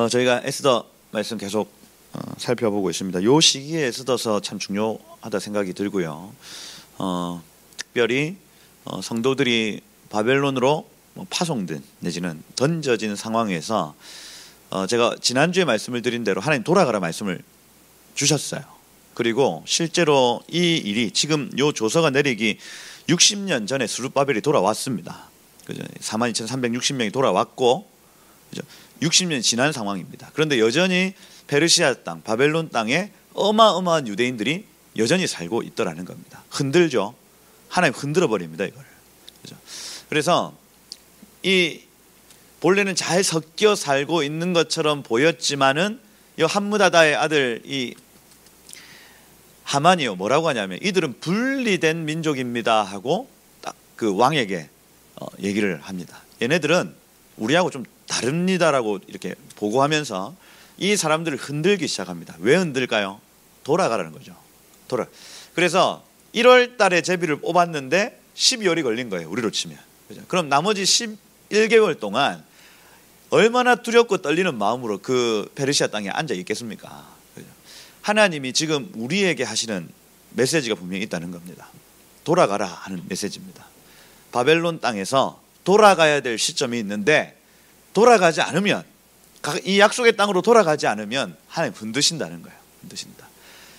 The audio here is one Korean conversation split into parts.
저희가 에스더 말씀 계속 살펴보고 있습니다. 이 시기에 에스더서 참 중요하다 생각이 들고요. 특별히 성도들이 바벨론으로 파송된 내지는 던져진 상황에서 제가 지난주에 말씀을 드린 대로 하나님 돌아가라 말씀을 주셨어요. 그리고 실제로 이 일이 지금 요 조서가 내리기 60년 전에 스룹바벨이 돌아왔습니다. 그죠? 42,360명이 돌아왔고, 그죠? 60년이 지난 상황입니다. 그런데 여전히 페르시아 땅, 바벨론 땅에 어마어마한 유대인들이 여전히 살고 있더라는 겁니다. 흔들죠. 하나님 흔들어 버립니다, 이걸. 그죠? 그래서 이 본래는 잘 섞여 살고 있는 것처럼 보였지만은 이 함므다다의 아들 이 하만이요 뭐라고 하냐면 이들은 분리된 민족입니다 하고 딱 그 왕에게 얘기를 합니다. 얘네들은 우리하고 좀 다릅니다라고 이렇게 보고하면서 이 사람들을 흔들기 시작합니다. 왜 흔들까요? 돌아가라는 거죠. 그래서 1월 달에 제비를 뽑았는데 12월이 걸린 거예요. 우리로 치면. 그죠? 그럼 나머지 11개월 동안 얼마나 두렵고 떨리는 마음으로 그 페르시아 땅에 앉아 있겠습니까? 그죠? 하나님이 지금 우리에게 하시는 메시지가 분명히 있다는 겁니다. 돌아가라 하는 메시지입니다. 바벨론 땅에서 돌아가야 될 시점이 있는데 돌아가지 않으면, 이 약속의 땅으로 돌아가지 않으면 하나님 흔드신다는 거예요. 흔드신다.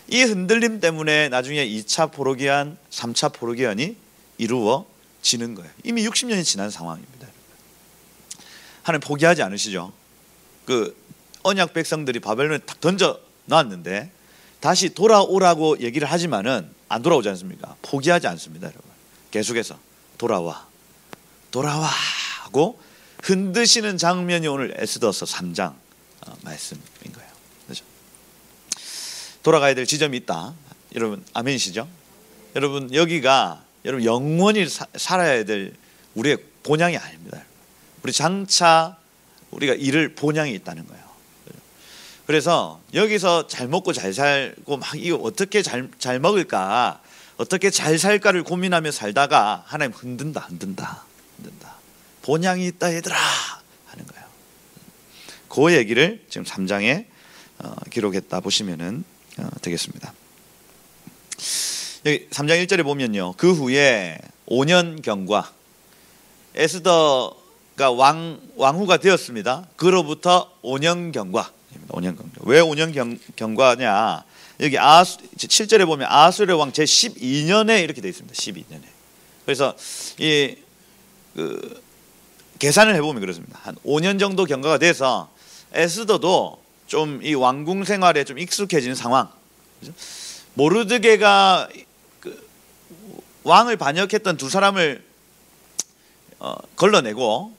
이 흔들림 때문에 나중에 2차 포로기한, 3차 포로기한이 이루어지는 거예요. 이미 60년이 지난 상황입니다. 하나님 포기하지 않으시죠. 그 언약 백성들이 바벨론에 딱 던져 놨는데 다시 돌아오라고 얘기를 하지만은 안 돌아오지 않습니까? 포기하지 않습니다, 여러분. 계속해서 돌아와 하고 흔드시는 장면이 오늘 에스더서 3장 말씀인 거예요. 그렇죠? 돌아가야 될 지점이 있다. 여러분 아멘이시죠? 여러분 여기가 여러분 영원히 살아야 될 우리의 본향이 아닙니다. 우리 장차 우리가 이룰 본향이 있다는 거예요. 그래서 여기서 잘 먹고 잘 살고 막 이거 어떻게 잘 먹을까, 어떻게 잘 살까를 고민하며 살다가 하나님 흔든다. 본향이 있다 얘들아 하는 거예요. 그 얘기를 지금 3장에 기록했다 보시면 되겠습니다. 여기 3장 1절에 보면요, 그 후에 5년 경과, 에스더가 왕후가 되었습니다. 그로부터 5년 경과. 5년 경과. 왜 5년 경과냐? 여기 7절에 보면 아수르 왕 제12년에 이렇게 되어 있습니다. 12년에. 그래서 계산을 해보면 그렇습니다. 한 5년 정도 경과가 돼서 에스더도 좀 이 왕궁 생활에 좀 익숙해진 상황. 그렇죠? 모르드게가 왕을 반역했던 두 사람을 걸러내고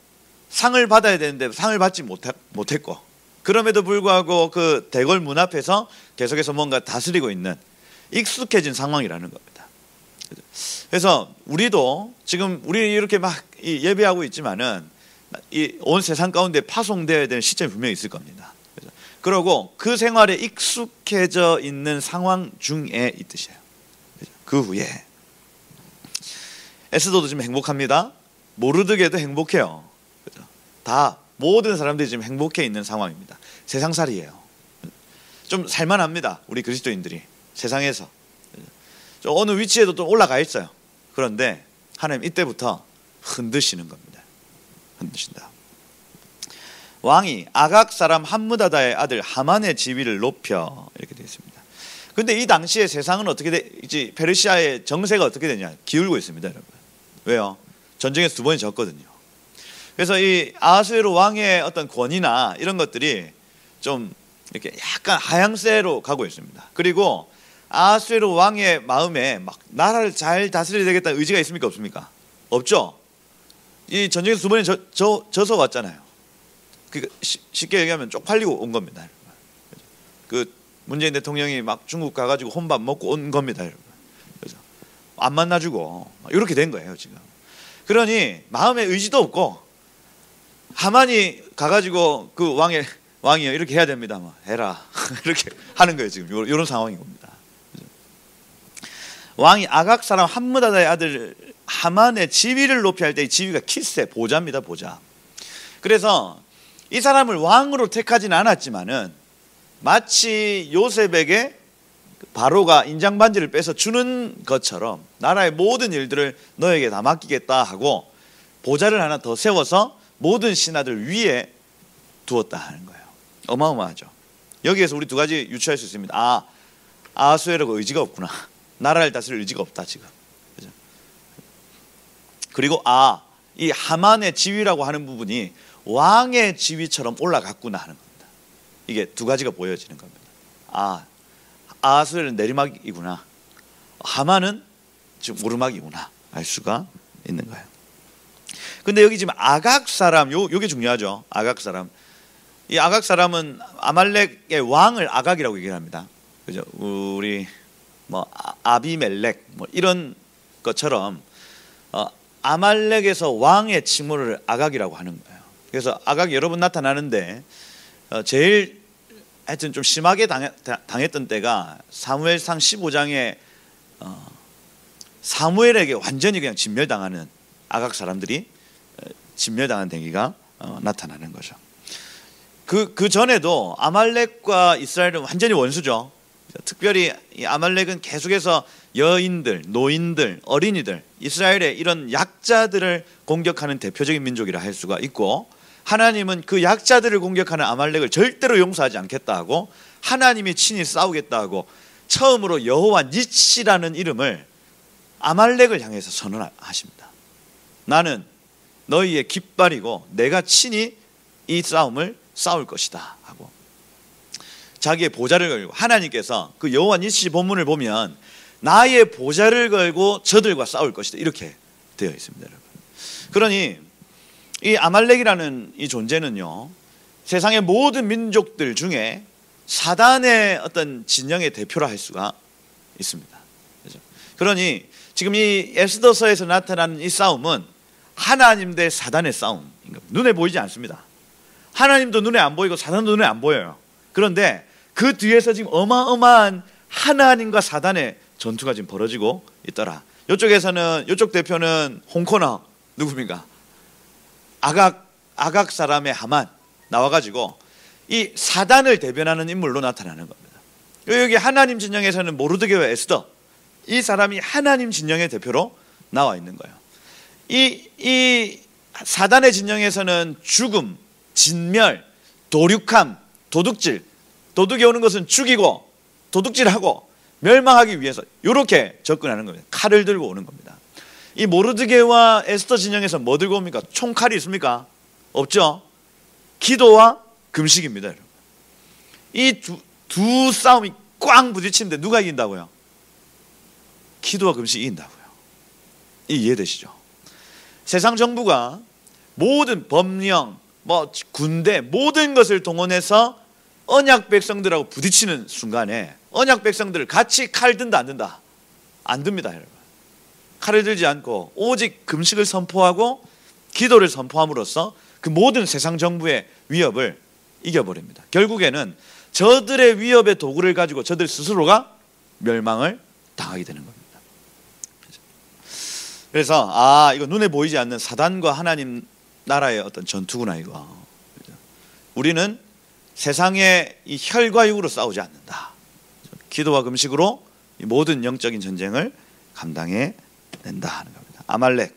상을 받아야 되는데 상을 받지 못했고, 그럼에도 불구하고 그 대궐 문 앞에서 계속해서 뭔가 다스리고 있는 익숙해진 상황이라는 겁니다. 그래서 우리도 지금 우리 이렇게 막 예배하고 있지만은 이 온 세상 가운데 파송되어야 되는 시점이 분명히 있을 겁니다. 그러고 그 생활에 익숙해져 있는 상황 중에 있듯이에요. 그 후에 에스더도 지금 행복합니다. 모르드게도 행복해요. 다 모든 사람들이 지금 행복해 있는 상황입니다. 세상살이에요. 좀 살만합니다. 우리 그리스도인들이 세상에서 좀 어느 위치에도 좀 올라가 있어요. 그런데 하나님 이때부터 흔드시는 겁니다. 흔드신다. 왕이 아각 사람 함므다다의 아들 하만의 지위를 높여, 이렇게 되어 있습니다. 그런데 이 당시에 세상은 어떻게 되지? 페르시아의 정세가 어떻게 되냐? 기울고 있습니다, 여러분. 왜요? 전쟁에서 2번이 졌거든요. 그래서 이 아하수에로 왕의 어떤 권위나 이런 것들이 좀 이렇게 약간 하향세로 가고 있습니다. 그리고 아하수에로 왕의 마음에 막 나라를 잘 다스려야 되겠다는 의지가 있습니까? 없습니까? 없죠. 이 전쟁에서 2번이 져서 왔잖아요. 그러니까 쉽게 얘기하면 쪽팔리고 온 겁니다. 그 문재인 대통령이 막 중국 가가지고 혼밥 먹고 온 겁니다, 여러분. 그죠? 안 만나주고 이렇게 된 거예요 지금. 그러니 마음에 의지도 없고, 하만이 가가지고 그 왕이요 이렇게 해야 됩니다. 뭐 해라 이렇게 하는 거예요 지금. 이런 상황인 겁니다. 왕이 아각 사람 함므다다의 아들 하만의 지위를 높이 할 때 이 지위가 키스의 보좌입니다, 보좌. 그래서 이 사람을 왕으로 택하지는 않았지만은 마치 요셉에게 바로가 인장반지를 빼서 주는 것처럼 나라의 모든 일들을 너에게 다 맡기겠다 하고 보좌를 하나 더 세워서 모든 신하들 위에 두었다 하는 거예요. 어마어마하죠. 여기에서 우리 두 가지 유추할 수 있습니다. 아하수에로가 의지가 없구나. 나라를 다스릴 의지가 없다 지금. 그죠? 그리고 이 하만의 지위라고 하는 부분이 왕의 지위처럼 올라갔구나 하는 겁니다. 이게 두 가지가 보여지는 겁니다. 아하수에로는 내리막이구나. 하만은 지금 오르막이구나 알 수가 있는 거예요. 근데 여기 지금 아각 사람, 요게 중요하죠. 아각 사람. 이 아각 사람은 아말렉의 왕을 아각이라고 얘기를 합니다. 그죠? 우리 아비멜렉 이런 것처럼 아말렉에서 왕의 칭호를 아각이라고 하는 거예요. 그래서 아각이 여러 번 나타나는데 제일 하여튼 좀 심하게 당했던 때가 사무엘상 15장에 사무엘에게 완전히 그냥 진멸당하는 아각 사람들이 진멸당한 대기가 나타나는 거죠. 그 전에도 아말렉과 이스라엘은 완전히 원수죠. 특별히 이 아말렉은 계속해서 여인들, 노인들, 어린이들, 이스라엘의 이런 약자들을 공격하는 대표적인 민족이라 할 수가 있고, 하나님은 그 약자들을 공격하는 아말렉을 절대로 용서하지 않겠다 하고 하나님이 친히 싸우겠다 하고 처음으로 여호와 니시라는 이름을 아말렉을 향해서 선언하십니다. 나는 너희의 깃발이고 내가 친히 이 싸움을 싸울 것이다 하고 자기의 보좌를 걸고, 하나님께서 그 여호와 니시 본문을 보면 나의 보좌를 걸고 저들과 싸울 것이다 이렇게 되어 있습니다, 여러분. 그러니 이 아말렉이라는 이 존재는요, 세상의 모든 민족들 중에 사단의 어떤 진영의 대표라 할 수가 있습니다. 그렇죠? 그러니 지금 이 에스더서에서 나타나는 이 싸움은 하나님 대 사단의 싸움인 겁니다. 눈에 보이지 않습니다. 하나님도 눈에 안 보이고 사단도 눈에 안 보여요. 그런데 그 뒤에서 지금 어마어마한 하나님과 사단의 전투가 지금 벌어지고 있더라. 이쪽 대표는 홍코너 누굽니까? 아각 사람의 하만 나와가지고 이 사단을 대변하는 인물로 나타나는 겁니다. 여기 하나님 진영에서는 모르드게와 에스더, 이 사람이 하나님 진영의 대표로 나와 있는 거예요. 이 사단의 진영에서는 죽음, 진멸, 도륙함, 도둑질, 도둑이 오는 것은 죽이고 도둑질하고 멸망하기 위해서 이렇게 접근하는 겁니다. 칼을 들고 오는 겁니다. 이 모르드게와 에스더 진영에서 뭐 들고 옵니까? 총칼이 있습니까? 없죠. 기도와 금식입니다, 여러분. 이 두 싸움이 꽝 부딪히는데 누가 이긴다고요? 기도와 금식이 이긴다고요. 이해되시죠? 세상 정부가 모든 법령, 군대 모든 것을 동원해서 언약 백성들하고 부딪히는 순간에 언약 백성들을 같이 칼 든다 안 든다? 안 듭니다, 여러분. 칼을 들지 않고 오직 금식을 선포하고 기도를 선포함으로써 그 모든 세상 정부의 위협을 이겨버립니다. 결국에는 저들의 위협의 도구를 가지고 저들 스스로가 멸망을 당하게 되는 겁니다. 그래서 이거 눈에 보이지 않는 사단과 하나님 나라의 어떤 전투구나 이거. 우리는 세상의 이 혈과 육으로 싸우지 않는다. 기도와 금식으로 이 모든 영적인 전쟁을 감당해 낸다 하는 겁니다. 아말렉.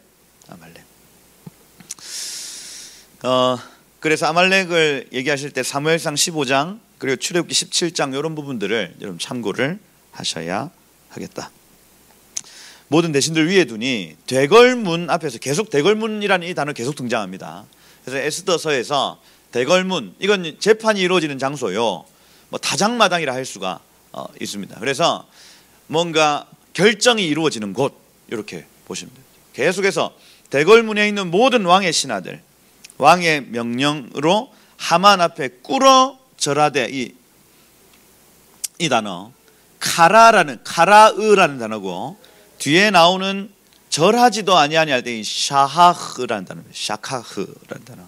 그래서 아말렉을 얘기하실 때 사무엘상 15장 그리고 출애굽기 17장 이런 부분들을 여러분 참고를 하셔야 하겠다. 모든 대신들 위에 두니 대궐문 앞에서 계속 대궐문이라는 이 단어 계속 등장합니다. 그래서 에스더서에서 대궐문, 이건 재판이 이루어지는 장소요. 다장마당이라 할 수가 있습니다. 그래서 뭔가 결정이 이루어지는 곳 이렇게 보시면 됩니다. 계속해서 대궐문에 있는 모든 왕의 신하들, 왕의 명령으로 하만 앞에 꿇어 절하되, 이 단어 카라으라는 단어고 뒤에 나오는 절하지도 아니할 때 이 샤하흐라는 단어입니다. 샤카흐라는 단어.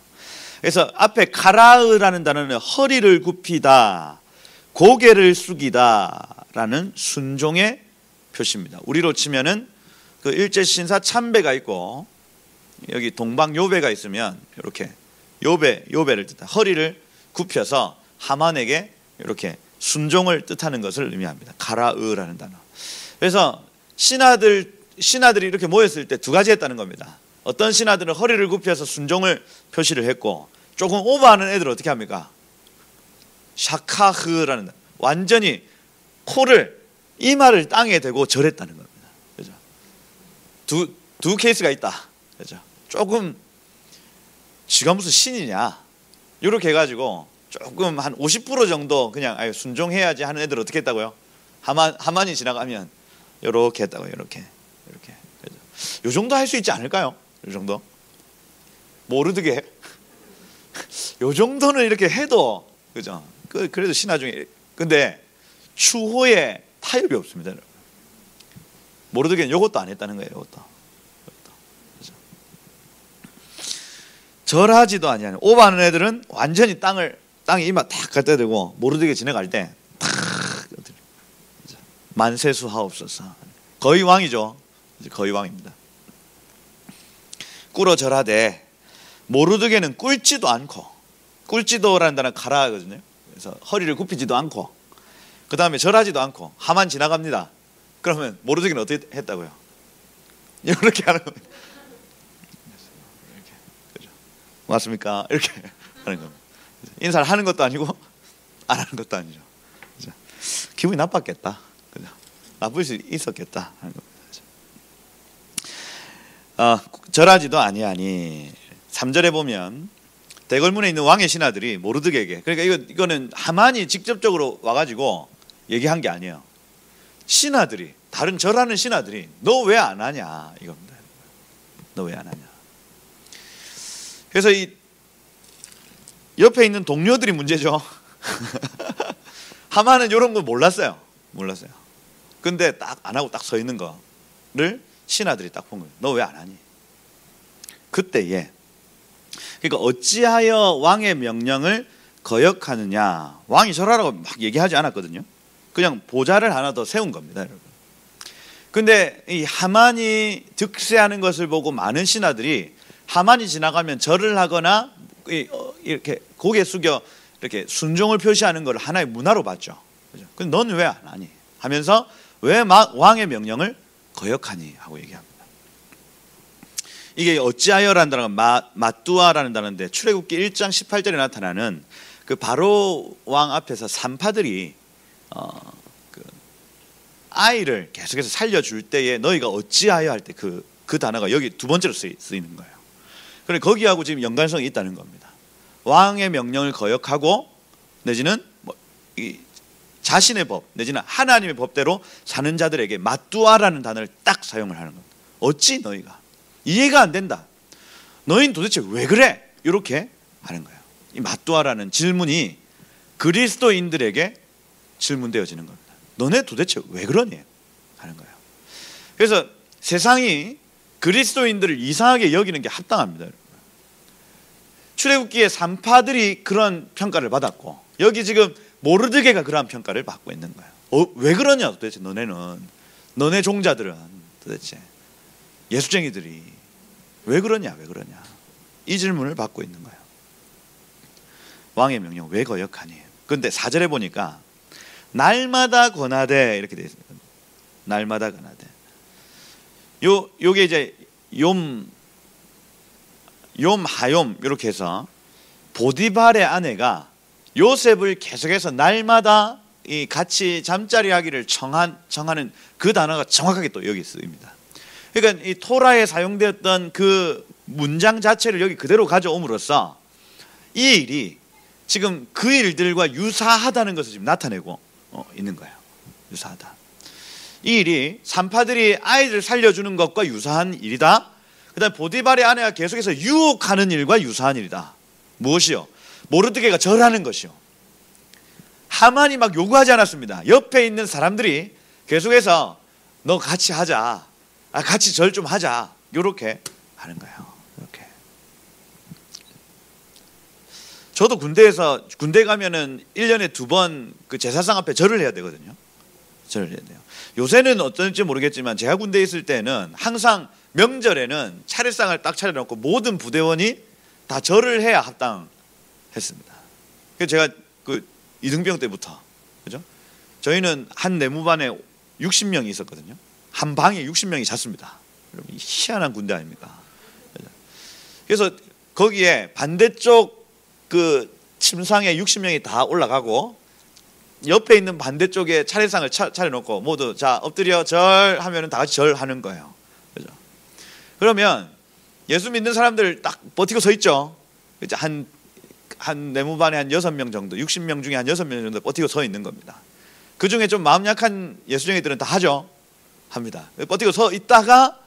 그래서 앞에 카라으라는 단어는 허리를 굽히다, 고개를 숙이다라는 순종의 표시입니다. 우리로 치면은 그 일제신사 참배가 있고 여기 동방요배가 있으면 이렇게 요배를 뜻하 허리를 굽혀서 하만에게 이렇게 순종을 뜻하는 것을 의미합니다. 가라으라는 단어. 그래서 신하들이 이렇게 모였을 때 두 가지 했다는 겁니다. 어떤 신하들은 허리를 굽혀서 순종을 표시를 했고, 조금 오버하는 애들은 어떻게 합니까? 샤카흐라는, 완전히 코를, 이마를 땅에 대고 절했다는 겁니다. 그죠? 두 케이스가 있다. 그죠? 조금 지가 무슨 신이냐 이렇게 해가지고 조금 한 50% 정도 그냥 아유 순종해야지 하는 애들 어떻게 했다고요? 하만이 지나가면 이렇게 했다고요. 이렇게 그죠? 요 정도 할 수 있지 않을까요? 요 정도 모르드게 요 정도는 이렇게 해도 그죠? 그래도 신하 중에. 근데 추호에 타협이 없습니다. 모르드게는 요것도 안 했다는 거예요. 요것도. 그죠? 절하지도 아니하는, 오버하는 애들은 완전히 땅에 이마 탁 갖다 대고 모르드게 지나갈 때 탁 만세수 하옵소서. 거의 왕이죠. 거의 왕입니다. 꿇어 절하되 모르드게는 꿇지도 않고, 꿇지도라는 단어는 가라거든요. 그래서 허리를 굽히지도 않고, 그 다음에 절하지도 않고, 하만 지나갑니다. 그러면 모르드게는 어떻게 했다고요? 이렇게 하는 겁니다. 이렇게, 그죠? 맞습니까? 이렇게 하는 겁니다. 인사를 하는 것도 아니고 안 하는 것도 아니죠. 그죠? 기분이 나빴겠다. 그죠? 나쁠 수 있었겠다 하는 겁니다. 절하지도 아니하니. 3절에 보면 대궐문에 있는 왕의 신하들이 모르드게에게, 그러니까 이거는 하만이 직접적으로 와가지고 얘기한 게 아니에요. 신하들이, 다른 절하는 신하들이 너 왜 안 하냐 이겁니다. 너 왜 안 하냐. 그래서 이 옆에 있는 동료들이 문제죠. 하만은 이런 거 몰랐어요. 근데 딱 안 하고 딱 서 있는 거를 신하들이 딱 본 거예요. 너 왜 안 하니? 그때에, 그러니까 어찌하여 왕의 명령을 거역하느냐. 왕이 절하라고 막 얘기하지 않았거든요. 그냥 보좌를 하나 더 세운 겁니다, 여러분. 근데 이 하만이 득세하는 것을 보고 많은 신하들이 하만이 지나가면 절을 하거나 이렇게 고개 숙여 이렇게 순종을 표시하는 걸 하나의 문화로 봤죠. 그죠? 근데 넌 왜 안 하니? 하면서 왜 왕의 명령을 거역하니? 하고 얘기합니다. 이게 어찌하여라는 단어가 마뚜아라는 단어인데, 출애굽기 1장 18절에 나타나는 그 바로 왕 앞에서 산파들이 그 아이를 계속해서 살려줄 때에 너희가 어찌하여 할 때 그 단어가 여기 두 번째로 쓰이는 거예요. 그래, 거기하고 지금 연관성이 있다는 겁니다. 왕의 명령을 거역하고 내지는 이 자신의 법 내지는 하나님의 법대로 사는 자들에게 마뚜아라는 단어를 딱 사용을 하는 겁니다. 어찌 너희가 이해가 안 된다. 너희는 도대체 왜 그래? 이렇게 하는 거예요. 이 마뚜아라는 질문이 그리스도인들에게 질문되어지는 겁니다. 너네 도대체 왜 그러니? 하는 거예요. 그래서 세상이 그리스도인들을 이상하게 여기는 게 합당합니다. 출애굽기에 산파들이 그런 평가를 받았고, 여기 지금 모르드게가 그러한 평가를 받고 있는 거예요. 왜 그러냐 도대체 너네 종자들은 도대체 예수쟁이들이 왜 그러냐 이 질문을 받고 있는 거예요. 왕의 명령 왜 거역하니? 그런데 4절에 보니까 날마다 권하되 이렇게 되어 있습니다. 날마다 권하되. 요게 이제 하욤 이렇게 해서 보디발의 아내가 요셉을 계속해서 날마다 이 같이 잠자리 하기를 청하는 그 단어가 정확하게 또 여기 쓰입니다. 그러니까 이 토라에 사용되었던 그 문장 자체를 여기 그대로 가져옴으로써 이 일이 지금 그 일들과 유사하다는 것을 지금 나타내고 있는 거예요. 유사하다. 이 일이 산파들이 아이를 살려주는 것과 유사한 일이다. 그 다음에 보디발의 아내가 계속해서 유혹하는 일과 유사한 일이다. 무엇이요? 모르드게가 절하는 것이요. 하만이 막 요구하지 않았습니다. 옆에 있는 사람들이 계속해서 너 같이 하자. 같이 절 좀 하자. 요렇게 하는 거예요. 이렇게. 저도 군대 가면은 1년에 2번 그 제사상 앞에 절을 해야 되거든요. 절을 해야 돼요. 요새는 어떤지 모르겠지만 제가 군대에 있을 때는 항상 명절에는 차례상을 딱 차려놓고 모든 부대원이 다 절을 해야 합당했습니다. 그래서 제가 그 이등병 때부터, 그죠? 저희는 한 내무반에 60명이 있었거든요. 한 방에 60명이 잤습니다. 여러분, 희한한 군대 아닙니까? 그래서 거기에 반대쪽 그 침상에 60명이 다 올라가고 옆에 있는 반대쪽에 차례상을 차려놓고 모두 자 엎드려 절 하면은 다 같이 절하는 거예요. 그죠? 그러면 예수 믿는 사람들 딱 버티고 서 있죠. 이제 한 내무반에 한 6명 정도, 60명 중에 한 6명 정도 버티고 서 있는 겁니다. 그 중에 좀 마음 약한 예수쟁이들은 다 하죠. 합니다. 버티고 서 있다가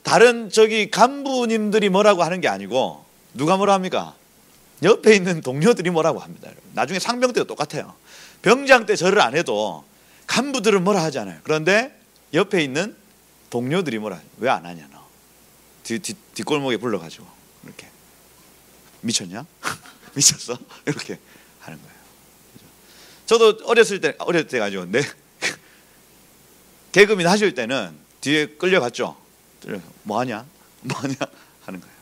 다른 저기 간부님들이 뭐라고 하는 게 아니고 누가 뭐라 합니까? 옆에 있는 동료들이 뭐라고 합니다. 나중에 상병 때도 똑같아요. 병장 때 절을 안 해도 간부들은 뭐라 하지 않아요. 그런데 옆에 있는 동료들이 뭐라 해요. 왜 안 하냐 너. 뒷골목에 불러가지고 이렇게 미쳤냐? 미쳤어? 이렇게 하는 거예요. 저도 어렸을 때 가지고 개그맨 하실 때는 뒤에 끌려갔죠. 뭐하냐 하는 거예요.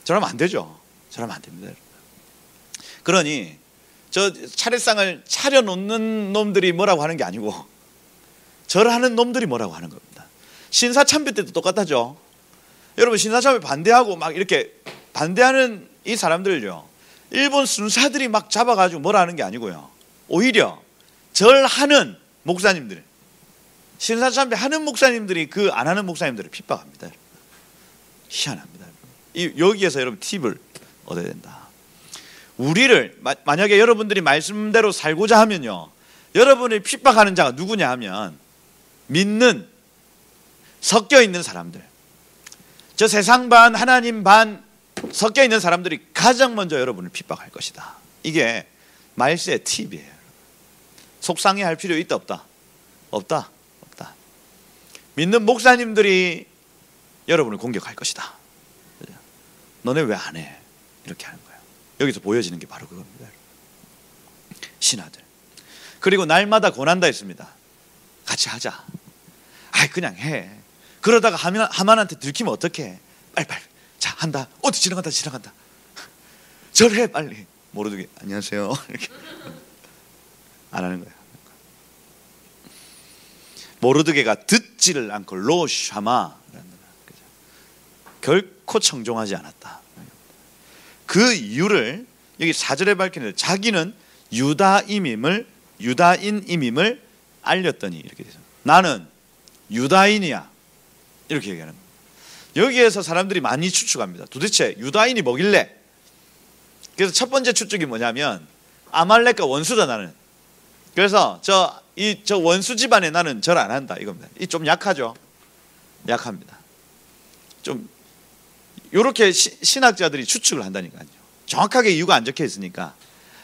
저러면 안 되죠. 저러면 안 됩니다. 그러니 저 차례상을 차려놓는 놈들이 뭐라고 하는 게 아니고 절하는 놈들이 뭐라고 하는 겁니다. 신사참배 때도 똑같았죠. 여러분, 신사참배 반대하고 막 이렇게 반대하는 이 사람들요, 일본 순사들이 막 잡아가지고 뭐라 하는 게 아니고요, 오히려 절하는 목사님들, 신사참배 하는 목사님들이 그 안 하는 목사님들을 핍박합니다. 희한합니다. 여기에서 여러분 팁을 얻어야 된다. 우리를 만약에 여러분들이 말씀대로 살고자 하면요, 여러분을 핍박하는 자가 누구냐 하면 믿는 섞여 있는 사람들, 저 세상 반 하나님 반 섞여 있는 사람들이 가장 먼저 여러분을 핍박할 것이다. 이게 말세의 팁이에요. 속상해할 필요 있다 없다? 없다. 믿는 목사님들이 여러분을 공격할 것이다. 너네 왜 안 해? 이렇게 하는 거예요. 여기서 보여지는 게 바로 그겁니다. 신하들. 그리고 날마다 고난다 했습니다. 같이 하자. 그냥 해. 그러다가 하만한테 들키면 어떡해? 빨리. 자, 한다. 어디 지나간다. 절해 빨리. 모르게 안녕하세요. 이렇게 안 하는 거예요. 모르드게가 듣지를 않고 로샤마, 결코 청종하지 않았다. 그 이유를 여기 4절에 밝히는데, 자기는 유다인임을 알렸더니 이렇게 되죠. 나는 유다인이야, 이렇게 얘기하는 겁니다. 여기에서 사람들이 많이 추측합니다. 도대체 유다인이 뭐길래? 그래서 첫 번째 추측이 뭐냐면 아말렉과 원수다 나는. 그래서 저 원수 집안에 나는 절 안 한다 이겁니다. 이 좀 약하죠. 약합니다. 좀 이렇게 신학자들이 추측을 한다니까요. 정확하게 이유가 안 적혀 있으니까,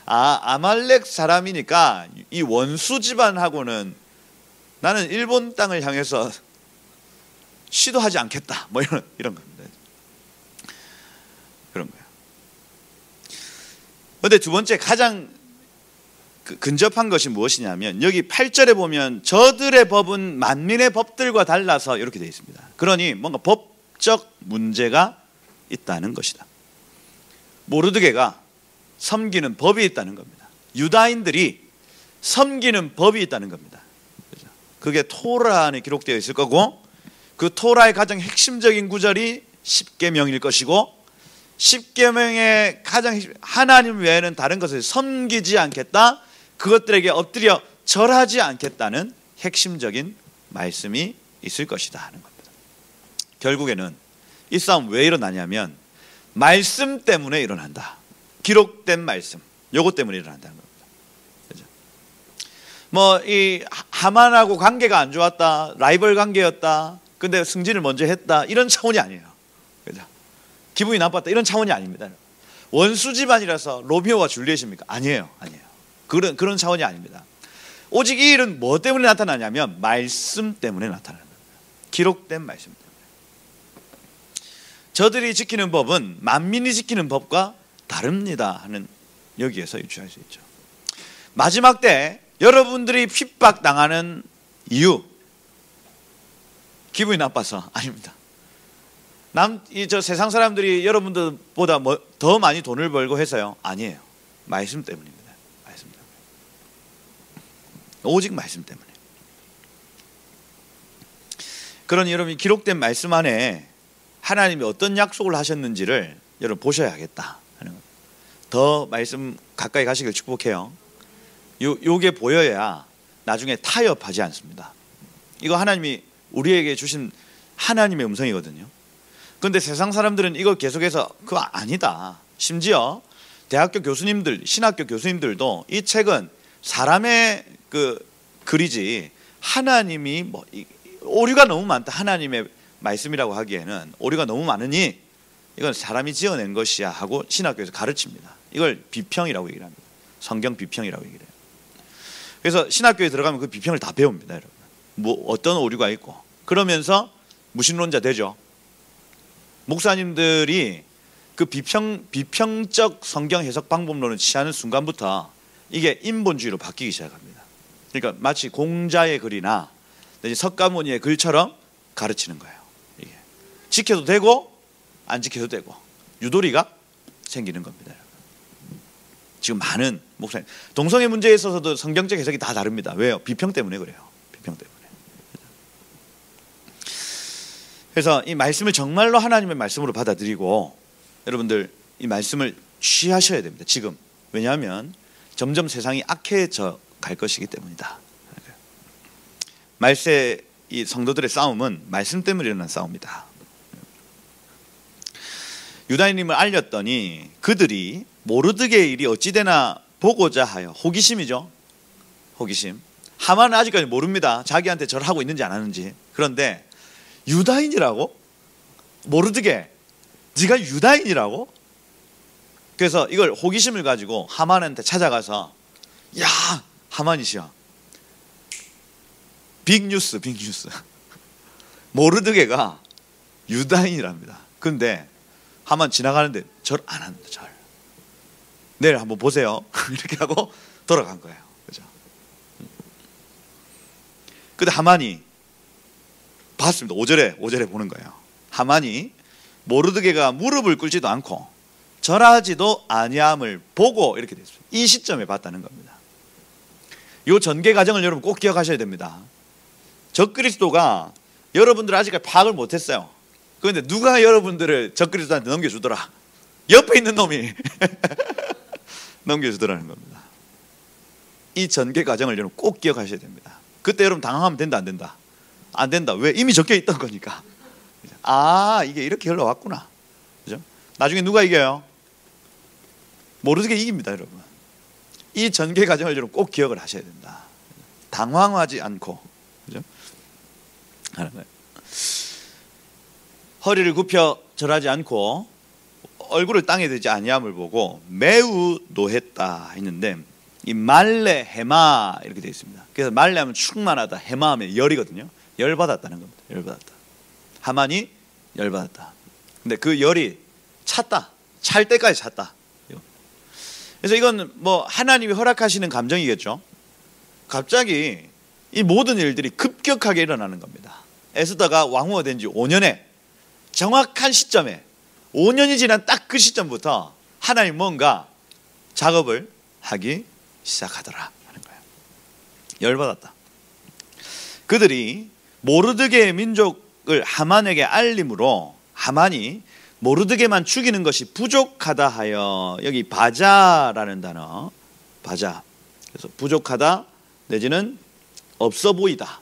아말렉 사람이니까 이 원수 집안하고는 나는 일본 땅을 향해서 시도하지 않겠다, 뭐 이런 겁니다. 그런 거예요. 그런데 두 번째 가장 근접한 것이 무엇이냐면, 여기 8절에 보면 저들의 법은 만민의 법들과 달라서 이렇게 되어 있습니다. 그러니 뭔가 법적 문제가 있다는 것이다. 모르드게가 섬기는 법이 있다는 겁니다. 유다인들이 섬기는 법이 있다는 겁니다. 그게 토라 안에 기록되어 있을 거고, 그 토라의 가장 핵심적인 구절이 10계명일 것이고, 10계명의 가장 하나님 외에는 다른 것을 섬기지 않겠다, 그것들에게 엎드려 절하지 않겠다는 핵심적인 말씀이 있을 것이다 하는 겁니다. 결국에는 이 싸움 왜 일어나냐면 말씀 때문에 일어난다. 기록된 말씀, 요것 때문에 일어난다는 겁니다. 그죠? 뭐 이 하만하고 관계가 안 좋았다, 라이벌 관계였다, 근데 승진을 먼저 했다, 이런 차원이 아니에요. 그죠? 기분이 나빴다, 이런 차원이 아닙니다. 원수 집안이라서 로미오와 줄리엣입니까? 아니에요. 그런 차원이 아닙니다. 오직 이 일은 뭐 때문에 나타나냐면 말씀 때문에 나타나는 겁니다. 기록된 말씀 때문에. 저들이 지키는 법은 만민이 지키는 법과 다릅니다 하는, 여기에서 유추할 수 있죠. 마지막 때 여러분들이 핍박당하는 이유, 기분이 나빠서 아닙니다. 저 세상 사람들이 여러분들보다 더 많이 돈을 벌고 해서요? 아니에요. 말씀 때문입니다. 말씀 때문에. 오직 말씀 때문에. 그러니 여러분이 기록된 말씀 안에 하나님이 어떤 약속을 하셨는지를 여러분 보셔야겠다 하는 겁니다. 더 말씀 가까이 가시길 축복해요. 요게 보여야 나중에 타협하지 않습니다. 이거 하나님이 우리에게 주신 하나님의 음성이거든요. 그런데 세상 사람들은 이걸 계속해서 그거 아니다. 심지어 대학교 교수님들, 신학교 교수님들도 이 책은 사람의 그 글이지 하나님이 뭐 오류가 너무 많다. 하나님의 말씀이라고 하기에는 오류가 너무 많으니 이건 사람이 지어낸 것이야 하고 신학교에서 가르칩니다. 이걸 비평이라고 얘기를 합니다. 성경 비평이라고 얘기를 해요. 그래서 신학교에 들어가면 그 비평을 다 배웁니다, 여러분. 뭐 어떤 오류가 있고. 그러면서 무신론자 되죠. 목사님들이 그 비평적 성경 해석 방법론을 취하는 순간부터 이게 인본주의로 바뀌기 시작합니다. 그러니까 마치 공자의 글이나 석가모니의 글처럼 가르치는 거예요. 이게 지켜도 되고 안 지켜도 되고 유도리가 생기는 겁니다. 지금 많은 목사님 동성애 문제에 있어서도 성경적 해석이 다 다릅니다. 왜요? 비평 때문에 그래요. 비평 때문에. 그래서 이 말씀을 정말로 하나님의 말씀으로 받아들이고 여러분들 이 말씀을 취하셔야 됩니다. 지금. 왜냐하면 점점 세상이 악해져 갈 것이기 때문이다. 말세 이 성도들의 싸움은 말씀 때문에 일어난 싸움이다. 유다인님을 알렸더니 그들이 모르드게의 일이 어찌되나 보고자 하여. 호기심이죠. 호기심. 하만은 아직까지 모릅니다. 자기한테 절하고 있는지 안 하는지. 그런데 유다인이라고? 모르드게 네가 유다인이라고? 그래서 이걸 호기심을 가지고 하만한테 찾아가서 야 하만이시여 빅뉴스 모르드게가 유다인이랍니다. 근데 하만 지나가는데 절 안 합니다. 절. 내일 한번 보세요. 이렇게 하고 돌아간 거예요. 그죠? 근데 하만이 봤습니다. 5절에 보는 거예요. 하만이 모르드게가 무릎을 꿇지도 않고 절하지도 아니함을 보고 이렇게 됐습니다. 이 시점에 봤다는 겁니다. 이 전개 과정을 여러분 꼭 기억하셔야 됩니다. 적그리스도가 여러분들 아직까지 파악을 못했어요. 그런데 누가 여러분들을 적그리스도한테 넘겨주더라? 옆에 있는 놈이 넘겨주더라는 겁니다. 이 전개 과정을 여러분 꼭 기억하셔야 됩니다. 그때 여러분 당황하면 된다 안 된다? 안 된다. 왜? 이미 적혀 있던 거니까. 아 이게 이렇게 흘러왔구나. 그죠? 나중에 누가 이겨요? 모르게 이깁니다, 여러분. 이 전개 과정을 여러분 꼭 기억을 하셔야 된다. 당황하지 않고, 그죠? 하는 거예요. 허리를 굽혀 절하지 않고 얼굴을 땅에 대지 아니함을 보고 매우 노했다 했는데 이 말레 헤마 이렇게 되어 있습니다. 그래서 말레하면 충만하다, 헤마하면 열이거든요. 열받았다는 겁니다. 열받았다. 하만이 열받았다. 근데 그 열이 찼다. 찰 때까지 찼다. 그래서 이건 뭐 하나님이 허락하시는 감정이겠죠. 갑자기 이 모든 일들이 급격하게 일어나는 겁니다. 에스더가 왕후가 된 지 5년에 정확한 시점에 5년이 지난 딱 그 시점부터 하나님 뭔가 작업을 하기 시작하더라 하는 거예요. 열받았다. 그들이 모르드게의 민족을 하만에게 알림으로 하만이 모르드게만 죽이는 것이 부족하다 하여, 여기 바자라는 단어, 바자. 그래서 부족하다 내지는 없어 보이다,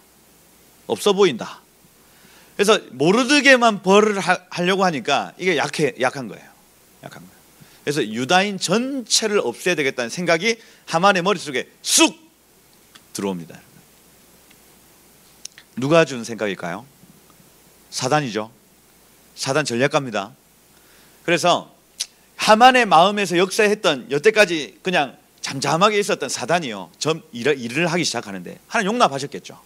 없어 보인다. 그래서 모르드게만 벌을 하려고 하니까 이게 약한 거예요. 약한 거예요. 그래서 유다인 전체를 없애야 되겠다는 생각이 하만의 머릿속에 쑥 들어옵니다. 누가 준 생각일까요? 사단이죠. 사단 전략가입니다. 그래서 하만의 마음에서 역사했던 여태까지 그냥 잠잠하게 있었던 사단이요, 일을 하기 시작하는데 하나님 용납하셨겠죠.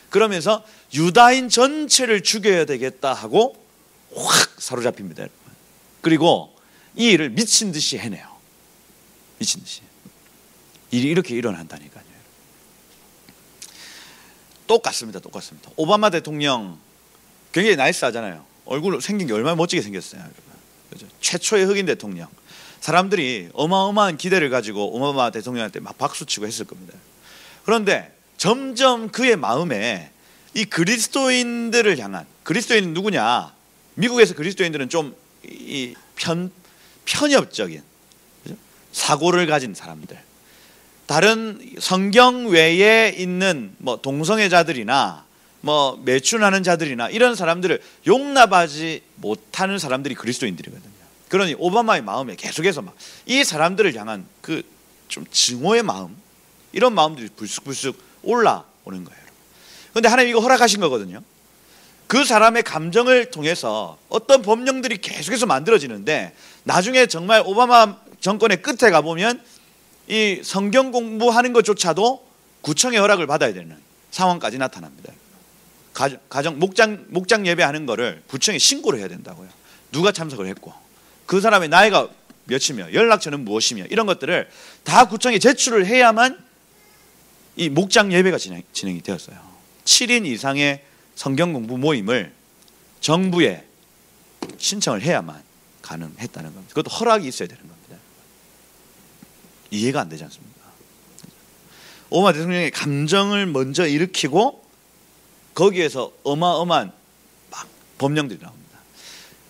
그러면서 유다인 전체를 죽여야 되겠다 하고 확 사로잡힙니다. 그리고 이 일을 미친 듯이 해내요. 미친 듯이. 일이 이렇게 일어난다니까요. 똑같습니다. 똑같습니다. 오바마 대통령 굉장히 나이스하잖아요. 얼굴 생긴 게 얼마나 멋지게 생겼어요. 그죠? 최초의 흑인 대통령. 사람들이 어마어마한 기대를 가지고 오바마 대통령한테 막 박수치고 했을 겁니다. 그런데 점점 그의 마음에 이 그리스도인들을 향한, 그리스도인은 누구냐? 미국에서 그리스도인들은 좀 이 편협적인, 그죠? 사고를 가진 사람들, 다른 성경 외에 있는 뭐 동성애자들이나 뭐 매춘하는 자들이나 이런 사람들을 용납하지 못하는 사람들이 그리스도인들이거든요. 그러니 오바마의 마음에 계속해서 막 이 사람들을 향한 그 좀 증오의 마음, 이런 마음들이 불쑥불쑥 올라오는 거예요. 그런데 하나님 이거 허락하신 거거든요. 그 사람의 감정을 통해서 어떤 법령들이 계속해서 만들어지는데 나중에 정말 오바마 정권의 끝에 가보면 이 성경 공부하는 것조차도 구청의 허락을 받아야 되는 상황까지 나타납니다. 가정 목장 예배하는 거를 구청에 신고를 해야 된다고요. 누가 참석을 했고 그 사람의 나이가 몇이며 연락처는 무엇이며 이런 것들을 다 구청에 제출을 해야만 이 목장 예배가 진행이 되었어요. 7인 이상의 성경 공부 모임을 정부에 신청을 해야만 가능했다는 겁니다. 그것도 허락이 있어야 되는 겁니다. 이해가 안 되지 않습니까? 오바마 대통령의 감정을 먼저 일으키고 거기에서 어마어마한 막 법령들이 나옵니다.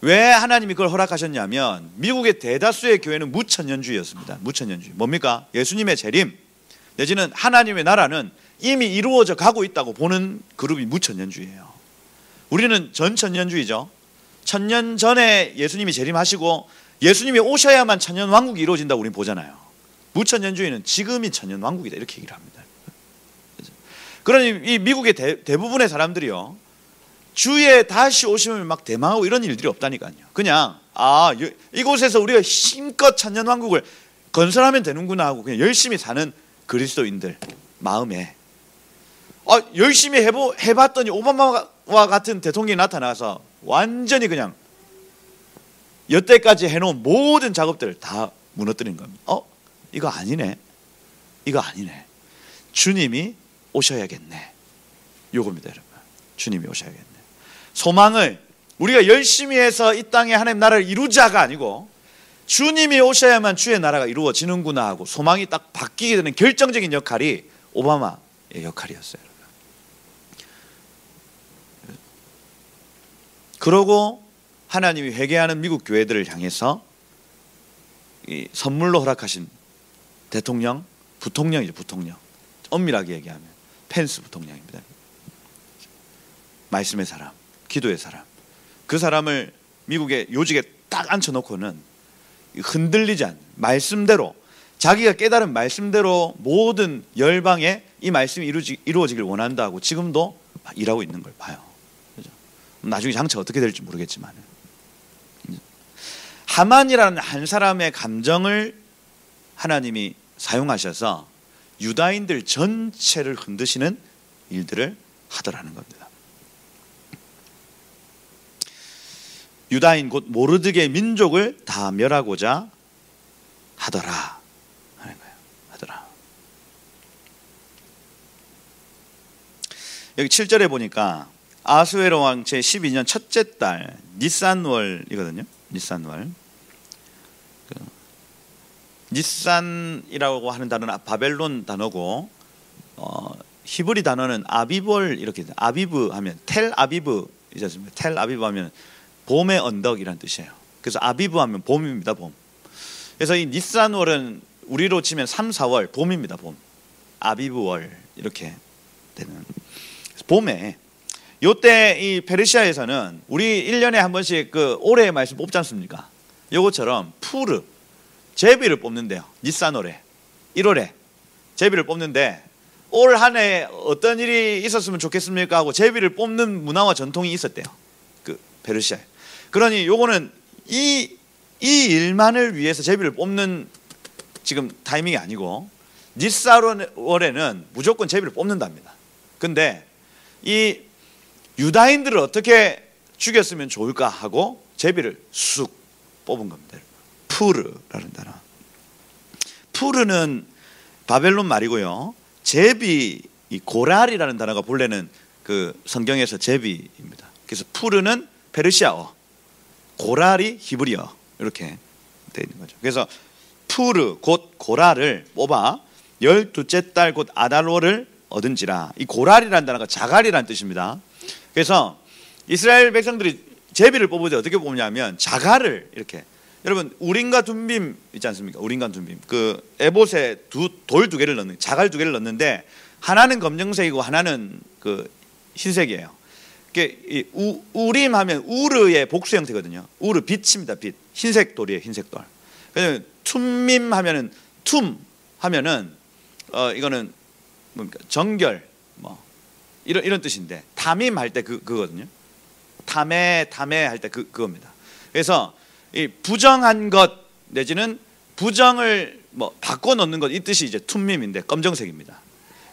왜 하나님이 그걸 허락하셨냐면 미국의 대다수의 교회는 무천년주의였습니다. 무천년주의. 뭡니까? 예수님의 재림 내지는 하나님의 나라는 이미 이루어져 가고 있다고 보는 그룹이 무천년주의예요. 우리는 전천년주의죠. 천년 전에 예수님이 재림하시고 예수님이 오셔야만 천년왕국이 이루어진다고 우리는 보잖아요. 무천년주의는 지금이 천년왕국이다 이렇게 얘기를 합니다. 그러니 이 미국의 대부분의 사람들이요, 주에 다시 오시면 막 대망하고 이런 일들이 없다니까요. 그냥 이곳에서 우리가 힘껏 천년왕국을 건설하면 되는구나 하고 그냥 열심히 사는 그리스도인들 마음에 열심히 해봤더니 오바마와 같은 대통령이 나타나서 완전히 그냥 여태까지 해놓은 모든 작업들을 다 무너뜨린 겁니다. 이거 아니네. 이거 아니네. 주님이 오셔야겠네. 요겁니다, 여러분. 주님이 오셔야겠네. 소망을 우리가 열심히 해서 이 땅에 하나님 나라를 이루자가 아니고 주님이 오셔야만 주의 나라가 이루어지는구나 하고 소망이 딱 바뀌게 되는 결정적인 역할이 오바마의 역할이었어요. 그러고 하나님이 회개하는 미국 교회들을 향해서 이 선물로 허락하신 대통령, 부통령이죠. 부통령. 엄밀하게 얘기하면 펜스 부통령입니다. 말씀의 사람, 기도의 사람. 그 사람을 미국의 요직에 딱 앉혀놓고는 흔들리지 않는 말씀대로, 자기가 깨달은 말씀대로 모든 열방에 이 말씀이 이루어지길 원한다고 지금도 일하고 있는 걸 봐요. 그죠? 나중에 장차가 어떻게 될지 모르겠지만 하만이라는 한 사람의 감정을 하나님이 사용하셔서 유다인들 전체를 흔드시는 일들을 하더라는 겁니다. 유다인 곧 모르드게 민족을 다 멸하고자 하더라 하는 거예요. 하더라. 여기 7절에 보니까 아수에로 왕 제12년 첫째 달 니산월이거든요. 니산월. 니산이라고 하는 단어는 바벨론 단어고 히브리 단어는 아비볼 이렇게 아비브 하면 텔 아비브 이지 않습니까? 텔 아비브 하면 봄의 언덕이란 뜻이에요. 그래서 아비브 하면 봄입니다. 봄. 그래서 이 니산월은 우리로 치면 3, 4월 봄입니다. 봄. 아비브월 이렇게 되는 봄에 요때 이 페르시아에서는 우리 1년에 한 번씩 그 올해의 말씀 뽑지 않습니까? 요것처럼 푸르 제비를 뽑는데요. 니산월에 1월에 제비를 뽑는데 올 한 해 어떤 일이 있었으면 좋겠습니까 하고 제비를 뽑는 문화와 전통이 있었대요. 그 페르시아에. 그러니 요거는 이 일만을 위해서 제비를 뽑는 지금 타이밍이 아니고 니산월에는 무조건 제비를 뽑는답니다. 근데 이 유다인들을 어떻게 죽였으면 좋을까 하고 제비를 쑥 뽑은 겁니다. 푸르라는 단어. 푸르는 바벨론 말이고요. 제비, 이 고랄이라는 단어가 본래는 그 성경에서 제비입니다. 그래서 푸르는 페르시아어, 고랄이 히브리어 이렇게 되어 있는 거죠. 그래서 푸르 곧 고랄을 뽑아 12째 달 곧 아달월을 얻은지라. 이 고랄이라는 단어가 자갈이라는 뜻입니다. 그래서 이스라엘 백성들이 제비를 뽑을 때 어떻게 뽑냐면 자갈을 이렇게, 여러분 우림과 둠빔 있지 않습니까? 우림과 둠빔, 그 에봇에 돌 두 개를 넣는, 자갈 두 개를 넣는데 하나는 검정색이고 하나는 그 흰색이에요. 이게 우림 하면 우르의 복수 형태거든요. 우르 빛입니다. 빛. 흰색 돌이에요. 흰색 돌. 그래서 툼밈 하면은, 툼 하면은 이거는 뭡니까? 정결 뭐 이런 뜻인데, 담임 할 때 그거거든요. 탐해 할 때 그겁니다. 그래서 이 부정한 것 내지는 부정을 뭐 바꿔 놓는 것, 이 뜻이 이제 툼밈인데 검정색입니다.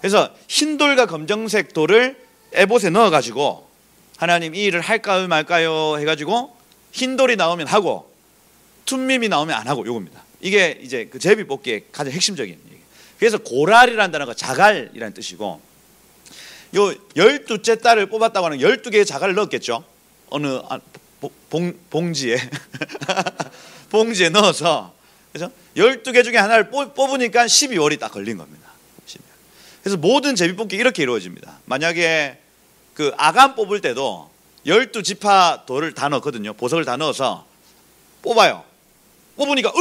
그래서 흰 돌과 검정색 돌을 에봇에 넣어 가지고 하나님 이 일을 할까요 말까요 해가지고 흰 돌이 나오면 하고 툼밈이 나오면 안 하고, 요겁니다. 이게 이제 그 제비 뽑기의 가장 핵심적인 얘기. 그래서 고랄이라는 단어가 자갈이라는 뜻이고, 요 12째 딸을 뽑았다고 하는 12개의 자갈을 넣었겠죠. 어느 봉지에 봉지에 넣어서, 그래서 12개 중에 하나를 뽑으니까 12월이 딱 걸린 겁니다. 12월. 그래서 모든 제비 뽑기 이렇게 이루어집니다. 만약에 그 아간 뽑을 때도 12지파 돌을 다 넣거든요. 보석을 다 넣어서 뽑아요. 뽑으니까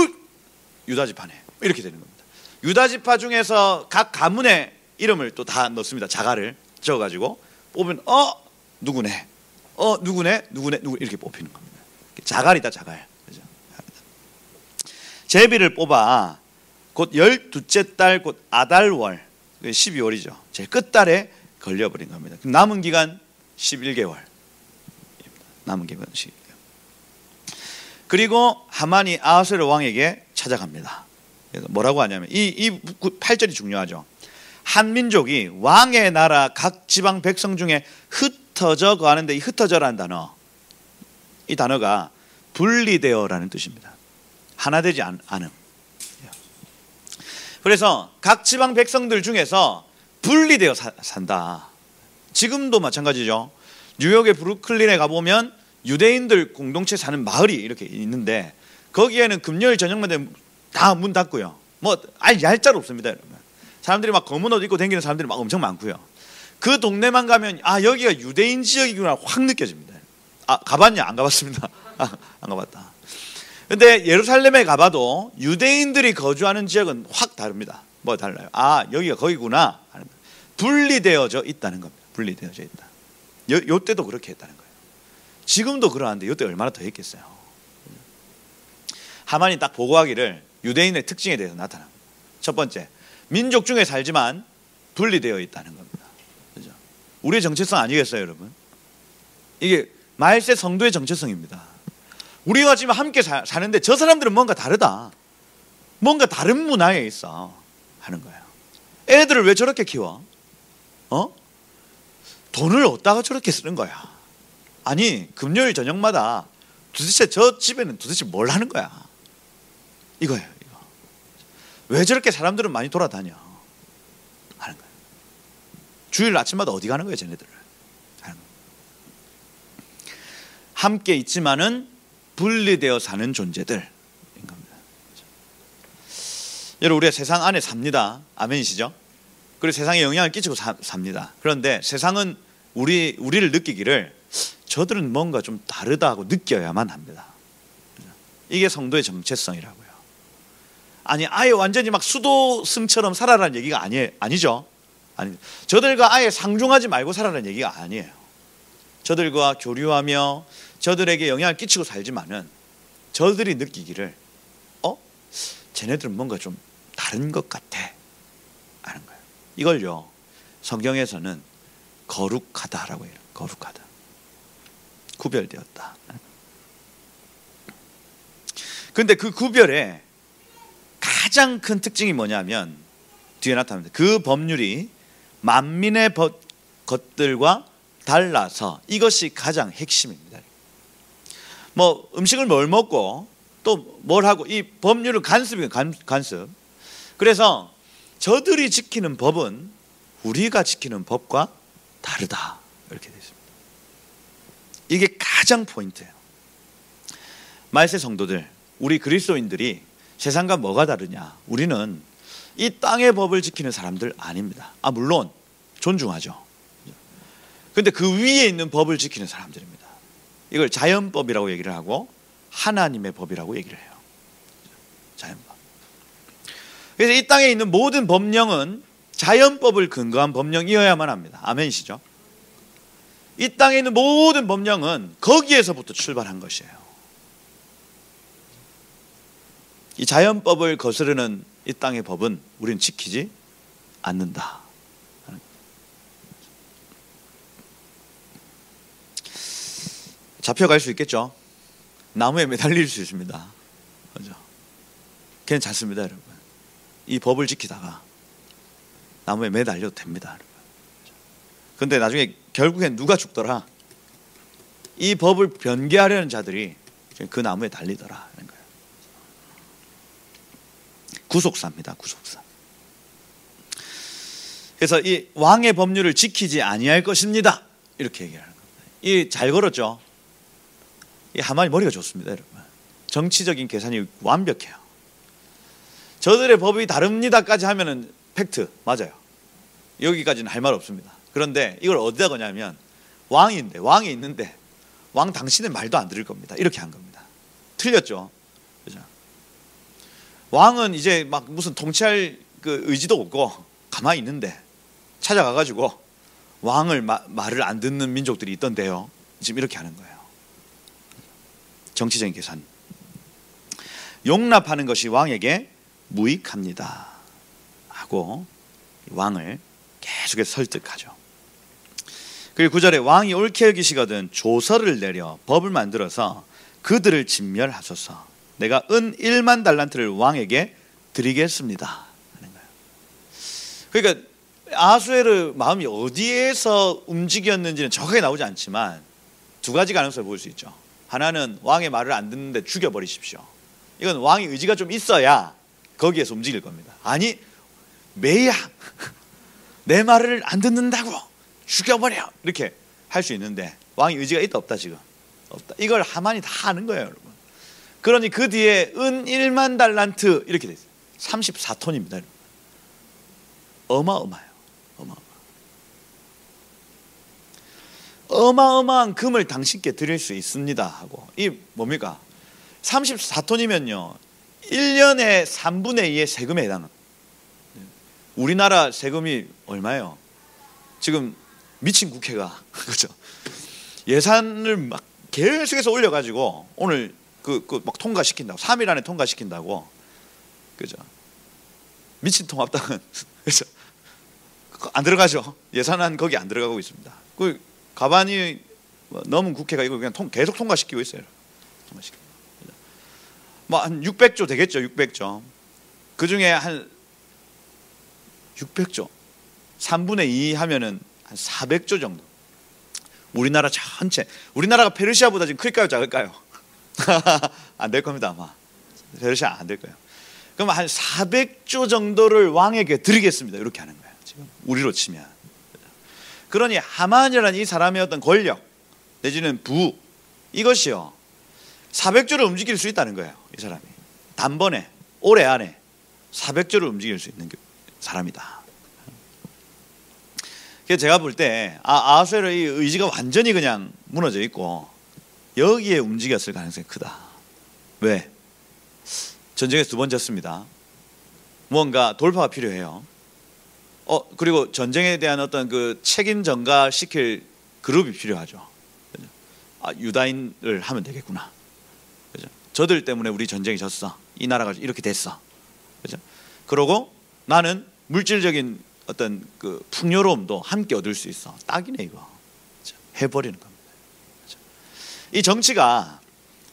유다지파네, 이렇게 되는 겁니다. 유다지파 중에서 각 가문의 이름을 또 다 넣습니다. 자갈을 적어가지고 뽑으면 누구네, 누구네 이렇게 뽑히는 겁니다. 자갈이다, 자갈. 그죠? 제비를 뽑아 곧 12째 달 곧 아달월, 12월이죠. 제일 끝달에 걸려버린 겁니다. 그럼 남은 기간 11개월. 남은 기간 11개월. 그리고 하만이 아하수에로 왕에게 찾아갑니다. 그래서 뭐라고 하냐면, 이 8절이 중요하죠. 한 민족이 왕의 나라 각 지방 백성 중에 흩어져 거하는데, 이 흩어져라는 단어, 이 단어가 분리되어라는 뜻입니다. 하나 되지 않음. 그래서 각 지방 백성들 중에서 분리되어 산다. 지금도 마찬가지죠. 뉴욕의 브루클린에 가보면 유대인들 공동체 사는 마을이 이렇게 있는데, 거기에는 금요일 저녁마다 다 문 닫고요. 뭐 아예 얄짤 없습니다, 여러분. 사람들이 막 검은 옷 입고 다니는 사람들이 막 엄청 많고요. 그 동네만 가면 여기가 유대인 지역이구나 확 느껴집니다. 가봤냐? 안 가봤습니다. 안 가봤다. 근데 예루살렘에 가봐도 유대인들이 거주하는 지역은 확 다릅니다. 뭐 달라요? 여기가 거기구나. 분리되어져 있다는 겁니다. 분리되어져 있다. 요 때도 그렇게 했다는 거예요. 지금도 그러한데 요때 얼마나 더 했겠어요. 하만이 딱 보고하기를 유대인의 특징에 대해서 나타납니다. 첫 번째, 민족 중에 살지만 분리되어 있다는 겁니다. 그죠? 우리의 정체성 아니겠어요, 여러분? 이게 말세 성도의 정체성입니다. 우리가 지금 함께 사는데 저 사람들은 뭔가 다르다, 뭔가 다른 문화에 있어 하는 거예요. 애들을 왜 저렇게 키워? 돈을 어디다가 저렇게 쓰는 거야? 아니, 금요일 저녁마다 도대체 저 집에는 도대체 뭘 하는 거야? 이거예요, 이거. 왜 저렇게 사람들은 많이 돌아다녀? 하는 거예요. 주일 아침마다 어디 가는 거예요, 쟤네들을? 하는 거예요. 함께 있지만은 분리되어 사는 존재들인 겁니다. 여러분, 우리가 세상 안에 삽니다. 아멘이시죠? 그리고 세상에 영향을 끼치고 삽니다. 그런데 세상은 우리를 느끼기를 저들은 뭔가 좀 다르다 고 느껴야만 합니다. 이게 성도의 정체성이라고요. 아예 완전히 막 수도승처럼 살아라는 얘기가 아니죠. 저들과 아예 상종하지 말고 살아라는 얘기가 아니에요. 저들과 교류하며 저들에게 영향을 끼치고 살지만은 저들이 느끼기를 쟤네들은 뭔가 좀 다른 것 같아 하는 거예요. 이걸요, 성경에서는 거룩하다라고 해요. 거룩하다. 구별되었다. 그런데 그 구별의 가장 큰 특징이 뭐냐면 뒤에 나타납니다. 그 법률이 만민의 것들과 달라서 이것이 가장 핵심입니다. 뭐 음식을 뭘 먹고 또 뭘 하고, 이 법률은 간습이에요. 간습. 그래서 저들이 지키는 법은 우리가 지키는 법과 다르다, 이렇게 되어 있습니다. 이게 가장 포인트예요. 말세 성도들, 우리 그리스도인들이 세상과 뭐가 다르냐? 우리는 이 땅의 법을 지키는 사람들 아닙니다. 물론 존중하죠. 그런데 그 위에 있는 법을 지키는 사람들입니다. 이걸 자연법이라고 얘기를 하고 하나님의 법이라고 얘기를 해요. 자연법. 그래서 이 땅에 있는 모든 법령은 자연법을 근거한 법령이어야만 합니다. 아멘이시죠? 이 땅에 있는 모든 법령은 거기에서부터 출발한 것이에요. 이 자연법을 거스르는 이 땅의 법은 우리는 지키지 않는다. 잡혀갈 수 있겠죠? 나무에 매달릴 수 있습니다. 그죠? 괜찮습니다, 여러분. 이 법을 지키다가 나무에 매달려도 됩니다, 여러분. 그런데 나중에 결국엔 누가 죽더라? 이 법을 변개하려는 자들이 그 나무에 달리더라 하는 거예요. 구속사입니다, 구속사. 그래서 이 왕의 법률을 지키지 아니할 것입니다. 이렇게 얘기하는 겁니다. 이 잘 걸었죠? 이 하만이 머리가 좋습니다, 여러분. 정치적인 계산이 완벽해요. 저들의 법이 다릅니다까지 하면은 팩트 맞아요. 여기까지는 할 말 없습니다. 그런데 이걸 어디다 거냐면 왕이 있는데 왕 당신의 말도 안 들을 겁니다. 이렇게 한 겁니다. 틀렸죠, 그죠? 왕은 이제 막 무슨 통치할 그 의지도 없고 가만히 있는데 찾아가가지고 왕을 말을 안 듣는 민족들이 있던데요. 지금 이렇게 하는 거예요. 정치적인 계산. 용납하는 것이 왕에게 무익합니다 하고 왕을 계속해서 설득하죠. 그리고 9절에 왕이 옳게 여기시거든 조서를 내려 법을 만들어서 그들을 진멸하소서. 내가 은 1만 달란트를 왕에게 드리겠습니다 하는 거예요. 그러니까 아하수에르 마음이 어디에서 움직였는지는 정확하게 나오지 않지만 두 가지 가능성을 볼 수 있죠. 하나는 왕의 말을 안 듣는데 죽여버리십시오. 이건 왕의 의지가 좀 있어야 거기에서 움직일 겁니다. 아니 매야 내 말을 안 듣는다고 죽여버려 이렇게 할 수 있는데 왕의 의지가 있다 없다? 지금 없다. 이걸 하만이 다 아는 거예요, 여러분. 그러니 그 뒤에 은 1만 달란트 이렇게 돼 있어요. 34톤입니다, 여러분. 어마어마해요. 어마어마한 금을 당신께 드릴 수 있습니다 하고, 이 뭡니까? 34톤이면요 1년에 3분의 2의 세금에 해당합니다. 우리나라 세금이 얼마예요? 지금 미친 국회가 그렇죠? 예산을 막 계속해서 올려가지고 오늘 막 통과시킨다고, 3일 안에 통과시킨다고, 그죠? 미친 통합당은 그죠? 안 들어가죠. 예산안 거기 안 들어가고 있습니다. 그 가반이 넘은 국회가 이거 그냥 계속 통과시키고 있어요. 통과시키고. 뭐 한 600조 되겠죠. 600조. 그 중에 한 600조 3분의 2 하면은 한 400조 정도. 우리나라 전체. 우리나라가 페르시아보다 지금 클까요, 작을까요? 안 될 겁니다, 아마. 페르시아 안 될 거예요. 그럼 한 400조 정도를 왕에게 드리겠습니다. 이렇게 하는 거예요. 지금 우리로 치면. 그러니 하만이라는 이 사람의 어떤 권력 내지는 부, 이것이요 400조를 움직일 수 있다는 거예요. 이 사람이 단번에 올해 안에 400조를 움직일 수 있는 사람이다. 그래서 제가 볼 때 아하수에르의 의지가 완전히 그냥 무너져 있고 여기에 움직였을 가능성이 크다. 왜? 전쟁에서 2번 졌습니다. 무언가 돌파가 필요해요. 그리고 전쟁에 대한 어떤 그 책임 전가시킬 그룹이 필요하죠. 유다인을 하면 되겠구나. 그죠? 저들 때문에 우리 전쟁이 졌어. 이 나라가 이렇게 됐어. 그죠? 그러고 나는 물질적인 어떤 그 풍요로움도 함께 얻을 수 있어. 딱이네 이거. 그죠? 해버리는 겁니다. 그죠? 이 정치가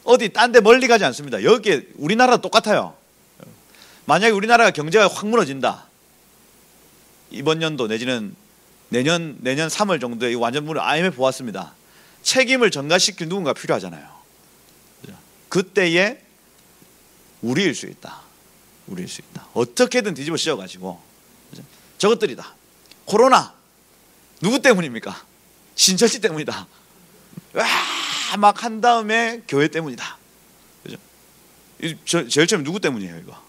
어디 딴 데 멀리 가지 않습니다. 여기에 우리나라도 똑같아요. 만약에 우리나라가 경제가 확 무너진다. 이번 연도 내지는 내년 3월 정도에 완전 무너 IMF 왔습니다. 책임을 전가시킬 누군가 필요하잖아요. 그때에 우리일 수 있다. 우리일 수 있다. 어떻게든 뒤집어 씌워가지고 저것들이다. 코로나 누구 때문입니까? 신천지 때문이다. 와 다 막 한 다음에 교회 때문이다. 그죠? 제일 처음에 누구 때문이에요, 이거?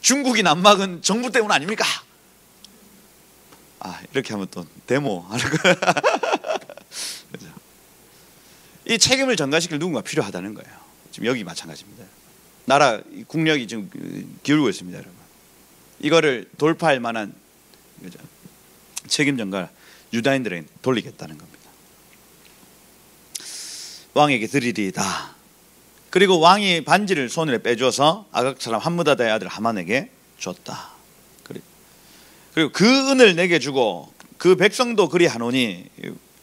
중국이 난막은 정부 때문 아닙니까? 이렇게 하면 또 데모 하는 거예요. 그죠? 이 책임을 전가시킬 누군가 필요하다는 거예요. 지금 여기 마찬가지입니다. 나라 국력이 지금 기울고 있습니다, 여러분. 이거를 돌파할 만한, 그죠? 책임 전가 유다인들에게 돌리겠다는 겁니다. 왕에게 드리리이다. 그리고 왕이 반지를 손에 빼줘서 아각 사람 함므다다의 아들 하만에게 줬다. 그리고 그 은을 내게 주고 그 백성도 그리 하노니,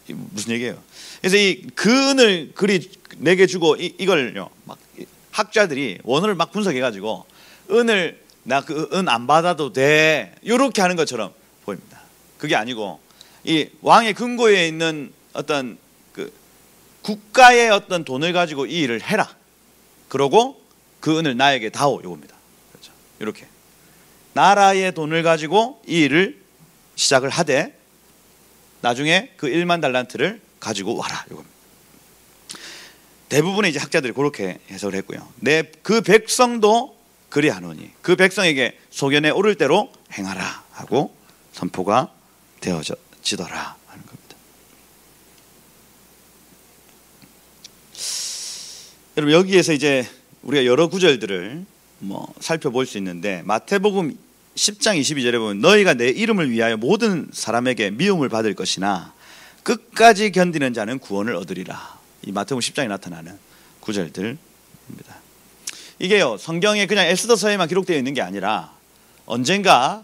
무슨 얘기예요? 그래서 이 그 은을 그리 내게 주고 이걸요, 막 학자들이 원어를 막 분석해가지고 은을 나 그 은 안 받아도 돼, 이렇게 하는 것처럼 보입니다. 그게 아니고 이 왕의 금고에 있는 어떤 그 국가의 어떤 돈을 가지고 이 일을 해라. 그러고 그 은을 나에게 다오, 이겁니다. 그렇죠? 이렇게 나라의 돈을 가지고 이 일을 시작을 하되 나중에 그 1만 달란트를 가지고 와라, 이겁니다. 대부분의 이제 학자들이 그렇게 해석을 했고요. 그 백성도 그리하노니 그 백성에게 소견에 오를 대로 행하라 하고 선포가 되어지더라 하는 겁니다. 여러분, 여기에서 이제 우리가 여러 구절들을 살펴볼 수 있는데, 마태복음 10장 22절에 보면 너희가 내 이름을 위하여 모든 사람에게 미움을 받을 것이나 끝까지 견디는 자는 구원을 얻으리라. 이 마태복음 10장에 나타나는 구절들입니다. 이게요, 성경에 그냥 에스더서에만 기록되어 있는 게 아니라 언젠가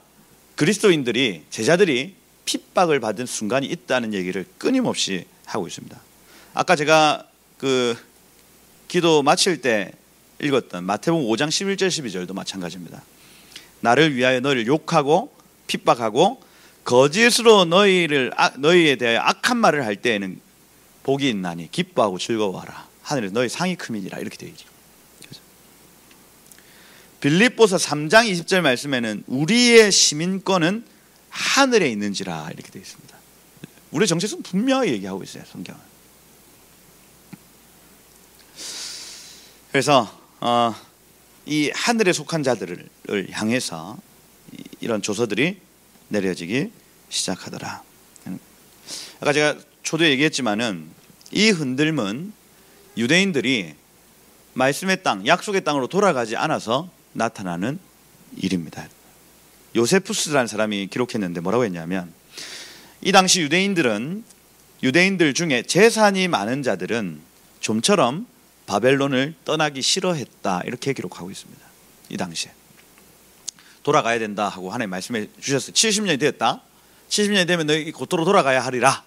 그리스도인들이, 제자들이 핍박을 받은 순간이 있다는 얘기를 끊임없이 하고 있습니다. 아까 제가 그 기도 마칠 때 읽었던 마태복음 5장 11절 12절도 마찬가지입니다. 나를 위하여 너희를 욕하고 핍박하고 거짓으로 너희에 대하여 악한 말을 할 때에는 복이 있나니 기뻐하고 즐거워하라. 하늘에 너희 상이 크미니라. 이렇게 되어 있죠. 빌립보서 3장 20절 말씀에는 우리의 시민권은 하늘에 있는지라 이렇게 되어 있습니다. 우리의 정체성은 분명히 얘기하고 있어요, 성경은. 그래서 이 하늘에 속한 자들을 향해서 이런 조서들이 내려지기 시작하더라. 아까 제가 초두에 얘기했지만은 이 흔들림은 유대인들이 말씀의 땅, 약속의 땅으로 돌아가지 않아서 나타나는 일입니다. 요세푸스라는 사람이 기록했는데 뭐라고 했냐면, 이 당시 유대인들 중에 재산이 많은 자들은 좀처럼 바벨론을 떠나기 싫어했다, 이렇게 기록하고 있습니다. 이 당시에 돌아가야 된다 하고 하나님 말씀해 주셨어요. 70년이 되었다. 70년이 되면 너희 곧도로 돌아가야 하리라.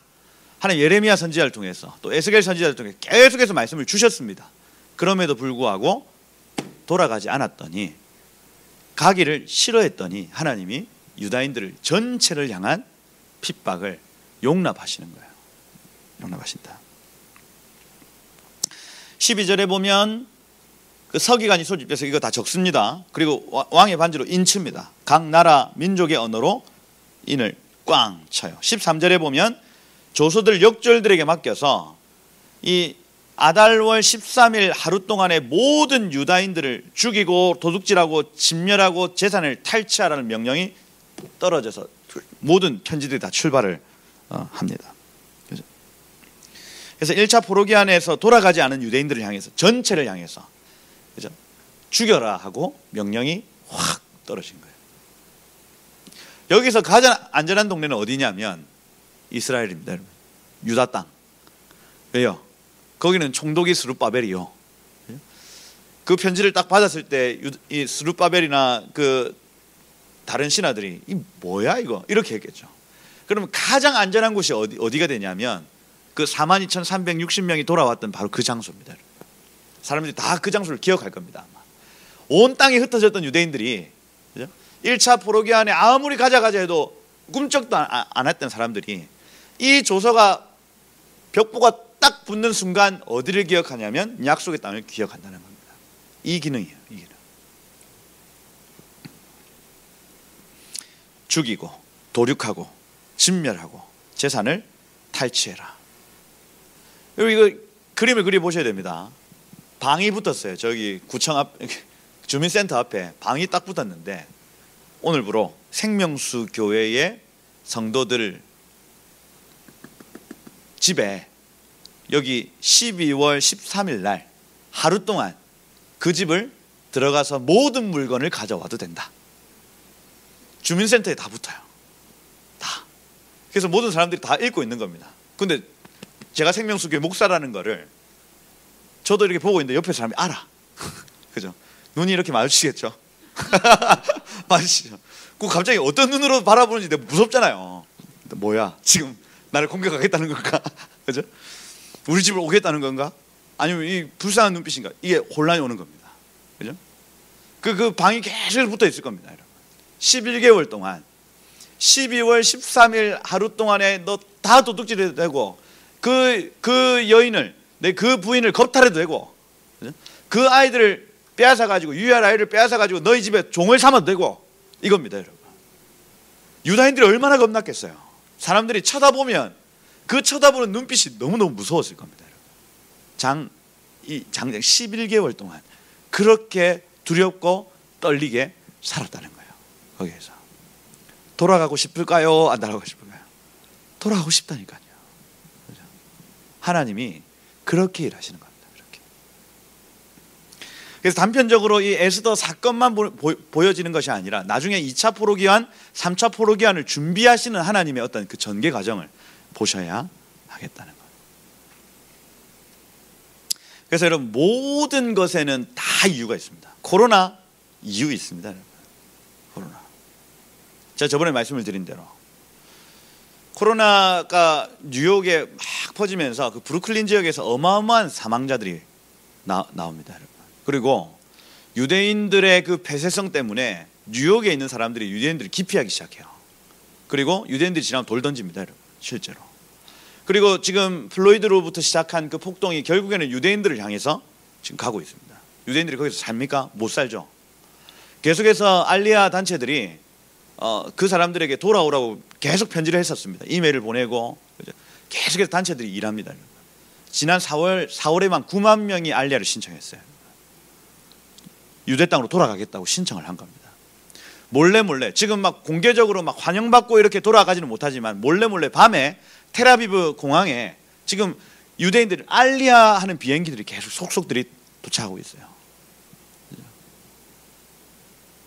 하나님 예레미야 선지자를 통해서 또 에스겔 선지자를 통해 계속해서 말씀을 주셨습니다. 그럼에도 불구하고 돌아가지 않았더니, 가기를 싫어했더니 하나님이 유다인들을 전체를 향한 핍박을 용납하시는 거예요. 용납하신다. 12절에 보면 그 서기관이 소집해서 이거 다 적습니다. 그리고 왕의 반지로 인칩니다. 각 나라 민족의 언어로 인을 꽝 쳐요. 13절에 보면 조서들 역졸들에게 맡겨서 이 아달월 13일 하루 동안에 모든 유다인들을 죽이고 도둑질하고 진멸하고 재산을 탈취하라는 명령이 떨어져서 모든 편지들이 다 출발을 합니다. 그래서 1차 포로기한에서 돌아가지 않은 유대인들을 향해서, 전체를 향해서, 그죠? 죽여라 하고 명령이 확 떨어진 거예요. 여기서 가장 안전한 동네는 어디냐면 이스라엘입니다, 여러분. 유다 땅. 왜요? 거기는 총독이 스룹바벨이요. 그 편지를 딱 받았을 때 이 스룹바벨이나 그 다른 신하들이 이 뭐야 이거, 이렇게 했겠죠. 그러면 가장 안전한 곳이 어디가 되냐면 그 42,360명이 돌아왔던 바로 그 장소입니다. 사람들이 다 그 장소를 기억할 겁니다. 아마. 온 땅에 흩어졌던 유대인들이, 그죠? 1차 포로기한에 아무리 가자 해도 꿈쩍도 안 했던 사람들이 이 조서가 벽보가 딱 붙는 순간 어디를 기억하냐면 약속의 땅을 기억한다는 겁니다. 이 기능이에요. 이 기능. 죽이고 도륙하고 진멸하고 재산을 탈취해라. 그리고 이거 그림을 그려 보셔야 됩니다. 방이 붙었어요. 저기 구청 앞 주민센터 앞에 방이 딱 붙었는데 오늘부로 생명수 교회의 성도들 집에 여기 12월 13일 날 하루 동안 그 집을 들어가서 모든 물건을 가져와도 된다. 주민센터에 다 붙어요. 다. 그래서 모든 사람들이 다 읽고 있는 겁니다. 근데 제가 생명수교회 목사라는 거를 저도 이렇게 보고 있는데 옆에 사람이 알아. 그죠? 눈이 이렇게 마주치겠죠? 마주치죠. 그 갑자기 어떤 눈으로 바라보는지 내가 무섭잖아요. 뭐야? 지금 나를 공격하겠다는 건가? 그죠? 우리 집을 오겠다는 건가? 아니면 이 불쌍한 눈빛인가? 이게 혼란이 오는 겁니다. 그죠? 그 방이 계속 붙어 있을 겁니다. 여러분. 11개월 동안 12월 13일 하루 동안에 너 다 도둑질해도 되고 그 여인을 그 부인을 겁탈해도 되고 그죠? 그 아이들을 빼앗아 가지고 유혈 아이를 빼앗아 가지고 너희 집에 종을 삼아도 되고 이겁니다. 여러분. 유다인들이 얼마나 겁났겠어요. 사람들이 쳐다보면 그 쳐다보는 눈빛이 너무너무 무서웠을 겁니다. 장장 11개월 동안 그렇게 두렵고 떨리게 살았다는 거예요. 거기에서 돌아가고 싶을까요? 안 돌아가고 싶을까요? 돌아가고 싶다니까요. 그렇죠? 하나님이 그렇게 일하시는 겁니다. 그렇게. 그래서 단편적으로 이 에스더 사건만 보여지는 것이 아니라 나중에 2차 포로기환, 3차 포로기환을 준비하시는 하나님의 어떤 그 전개 과정을 보셔야 하겠다는 거예요. 그래서 여러분 모든 것에는 다 이유가 있습니다. 코로나 이유 있습니다. 여러분. 코로나. 제가 저번에 말씀을 드린 대로 코로나가 뉴욕에 막 퍼지면서 그 브루클린 지역에서 어마어마한 사망자들이 나옵니다. 여러분. 그리고 유대인들의 그 폐쇄성 때문에 뉴욕에 있는 사람들이 유대인들을 기피하기 시작해요. 그리고 유대인들이 지나면 돌 던집니다. 여러분. 실제로. 그리고 지금 플로이드로부터 시작한 그 폭동이 결국에는 유대인들을 향해서 지금 가고 있습니다. 유대인들이 거기서 삽니까? 못 살죠. 계속해서 알리아 단체들이 그 사람들에게 돌아오라고 계속 편지를 했었습니다. 이메일을 보내고 계속해서 단체들이 일합니다. 지난 4월에만 9만 명이 알리아를 신청했어요. 유대 땅으로 돌아가겠다고 신청을 한 겁니다. 몰래 지금 막 공개적으로 막 환영받고 이렇게 돌아가지는 못하지만 몰래 밤에 텔아비브 공항에 지금 유대인들을 알리아 하는 비행기들이 계속 속속들이 도착하고 있어요.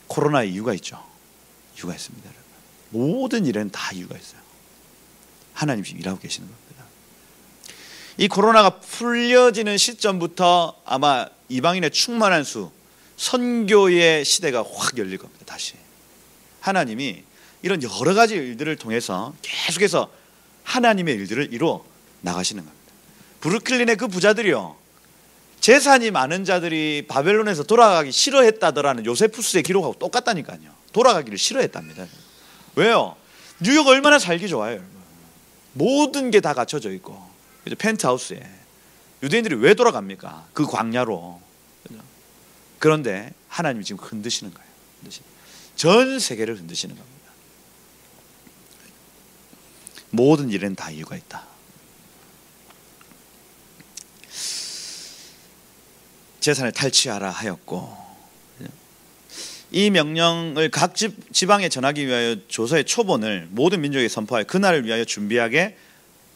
코로나의 이유가 있죠. 이유가 있습니다. 여러분. 모든 일에는 다 이유가 있어요. 하나님 지금 일하고 계시는 겁니다. 이 코로나가 풀려지는 시점부터 아마 이방인의 충만한 수, 선교의 시대가 확 열릴 겁니다. 다시 하나님이 이런 여러 가지 일들을 통해서 계속해서 하나님의 일들을 이루어 나가시는 겁니다. 브루클린의 그 부자들이요, 재산이 많은 자들이 바벨론에서 돌아가기 싫어했다더라는 요세푸스의 기록하고 똑같다니까요. 돌아가기를 싫어했답니다. 왜요? 뉴욕 얼마나 살기 좋아요. 모든 게 다 갖춰져 있고 펜트하우스에. 유대인들이 왜 돌아갑니까? 그 광야로. 그런데 하나님이 지금 흔드시는 거예요. 전 세계를 흔드시는 겁니다. 모든 일에는 다 이유가 있다. 재산을 탈취하라 하였고, 이 명령을 각 지방에 전하기 위하여 조서의 초본을 모든 민족에 선포하여 그날을 위하여 준비하게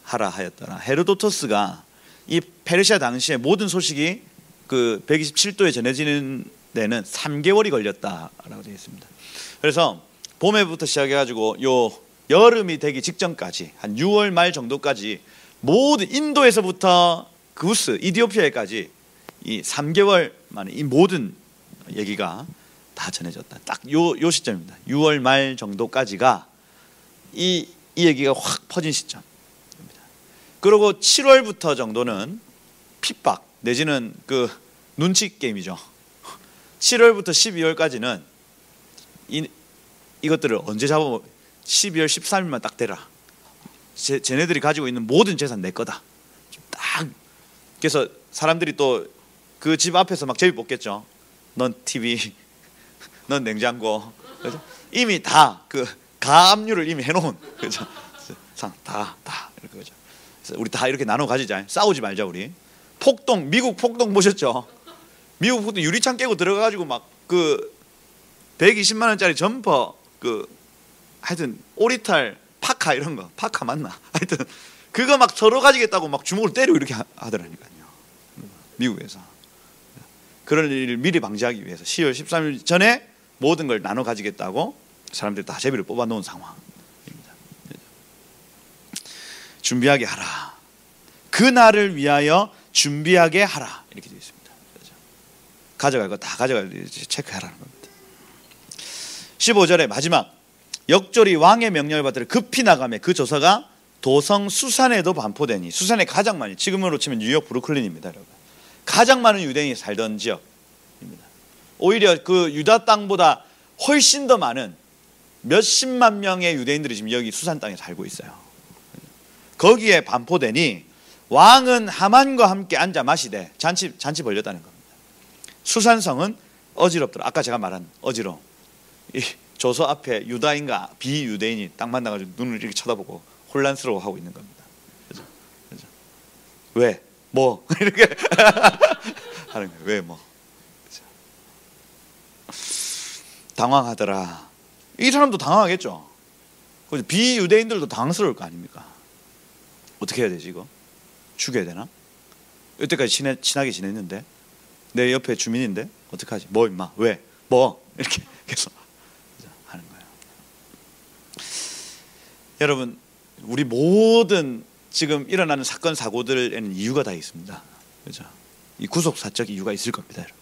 하라 하였더라. 헤로도토스가 이 페르시아 당시에 모든 소식이 그 127도에 전해지는 데는 3개월이 걸렸다라고 되어 있습니다. 그래서 봄에부터 시작해가지고 요 여름이 되기 직전까지 한 6월 말 정도까지 모든 인도에서부터 구스, 이디오피아까지 이 3개월 만에 이 모든 얘기가 다 전해졌다. 딱 요 시점입니다. 6월 말 정도까지가 이 얘기가 확 퍼진 시점입니다. 그리고 7월부터 정도는 핍박 내지는 그 눈치 게임이죠. 7월부터 12월까지는 이것들을 언제 잡아 12월 13일만 딱 대라. 쟤네들이 가지고 있는 모든 재산 내 거다. 딱. 그래서 사람들이 또 그 집 앞에서 막 제비 뽑겠죠. 넌 TV, 넌 냉장고. 그렇죠? 이미 다 그 가압류를 이미 해놓은, 그렇죠? 다 이렇게, 그렇죠? 그래서 우리 다 이렇게 나눠 가지자. 싸우지 말자 우리. 폭동, 미국 폭동 보셨죠? 미국 폭동 유리창 깨고 들어가가지고 막 그 120만 원짜리 점퍼, 그 하여튼 오리탈 파카 이런 거, 파카 맞나? 하여튼 그거 막 서로 가지겠다고 막 주먹을 때리고 이렇게 하더라니까요. 미국에서. 그런 일을 미리 방지하기 위해서 10월 13일 전에 모든 걸 나눠 가지겠다고 사람들이 다 제비를 뽑아 놓은 상황입니다. 준비하게 하라. 그날을 위하여 준비하게 하라. 이렇게 되어 있습니다. 가져갈 거 다 가져갈 체크하라는 겁니다. 15절의 마지막, 역졸이 왕의 명령을 받들어 급히 나가며 그 조서가 도성 수산에도 반포되니, 수산에 가장 많이, 지금으로 치면 뉴욕 브루클린입니다, 여러분. 가장 많은 유대인이 살던 지역입니다. 오히려 그 유다 땅보다 훨씬 더 많은 몇십만 명의 유대인들이 지금 여기 수산 땅에 살고 있어요. 거기에 반포되니 왕은 하만과 함께 앉아 마시되, 잔치 벌렸다는 겁니다. 수산성은 어지럽더라. 아까 제가 말한 어지러움. 이 조서 앞에 유다인과 비유대인이 딱 만나가지고 눈을 이렇게 쳐다보고 혼란스러워하고 있는 겁니다. 그죠? 왜? 뭐? 이렇게 하는 거예요. 왜? 뭐? 그죠? 당황하더라. 이 사람도 당황하겠죠. 비유대인들도 당황스러울 거 아닙니까? 어떻게 해야 되지 이거? 죽여야 되나? 여태까지 친하게 지냈는데 내 옆에 주민인데 어떡하지? 뭐 임마? 왜? 뭐? 이렇게 계속 하는 거예요. 여러분, 우리 모든 지금 일어나는 사건 사고들에는 이유가 다 있습니다. 그죠? 이 구속사적 이유가 있을 겁니다, 여러분.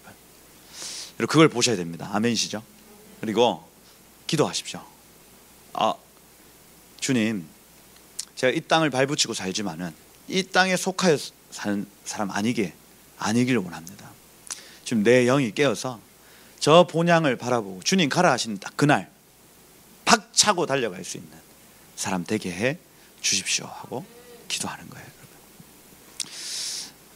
여러분 그걸 보셔야 됩니다. 아멘이시죠? 그리고 기도하십시오. 주님, 제가 이 땅을 발붙이고 살지만은 이 땅에 속하여 사는 사람 아니길 원합니다. 지금 내 영이 깨어서 저 본향을 바라보고 주님 가라 하시는 딱 그날 박차고 달려갈 수 있는 사람 되게 해 주십시오 하고 기도하는 거예요.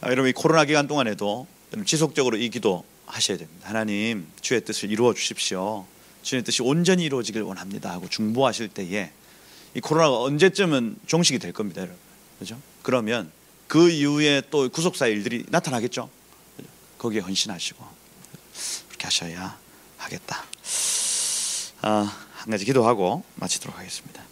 여러분, 이 코로나 기간 동안에도 지속적으로 이 기도 하셔야 됩니다. 하나님, 주의 뜻을 이루어 주십시오. 주의 뜻이 온전히 이루어지길 원합니다 하고 중보하실 때에 이 코로나가 언제쯤은 종식이 될 겁니다, 여러분. 그죠? 그러면 그 이후에 또 구속사의 일들이 나타나겠죠. 거기에 헌신하시고 그렇게 하셔야 하겠다. 한 가지 기도하고 마치도록 하겠습니다.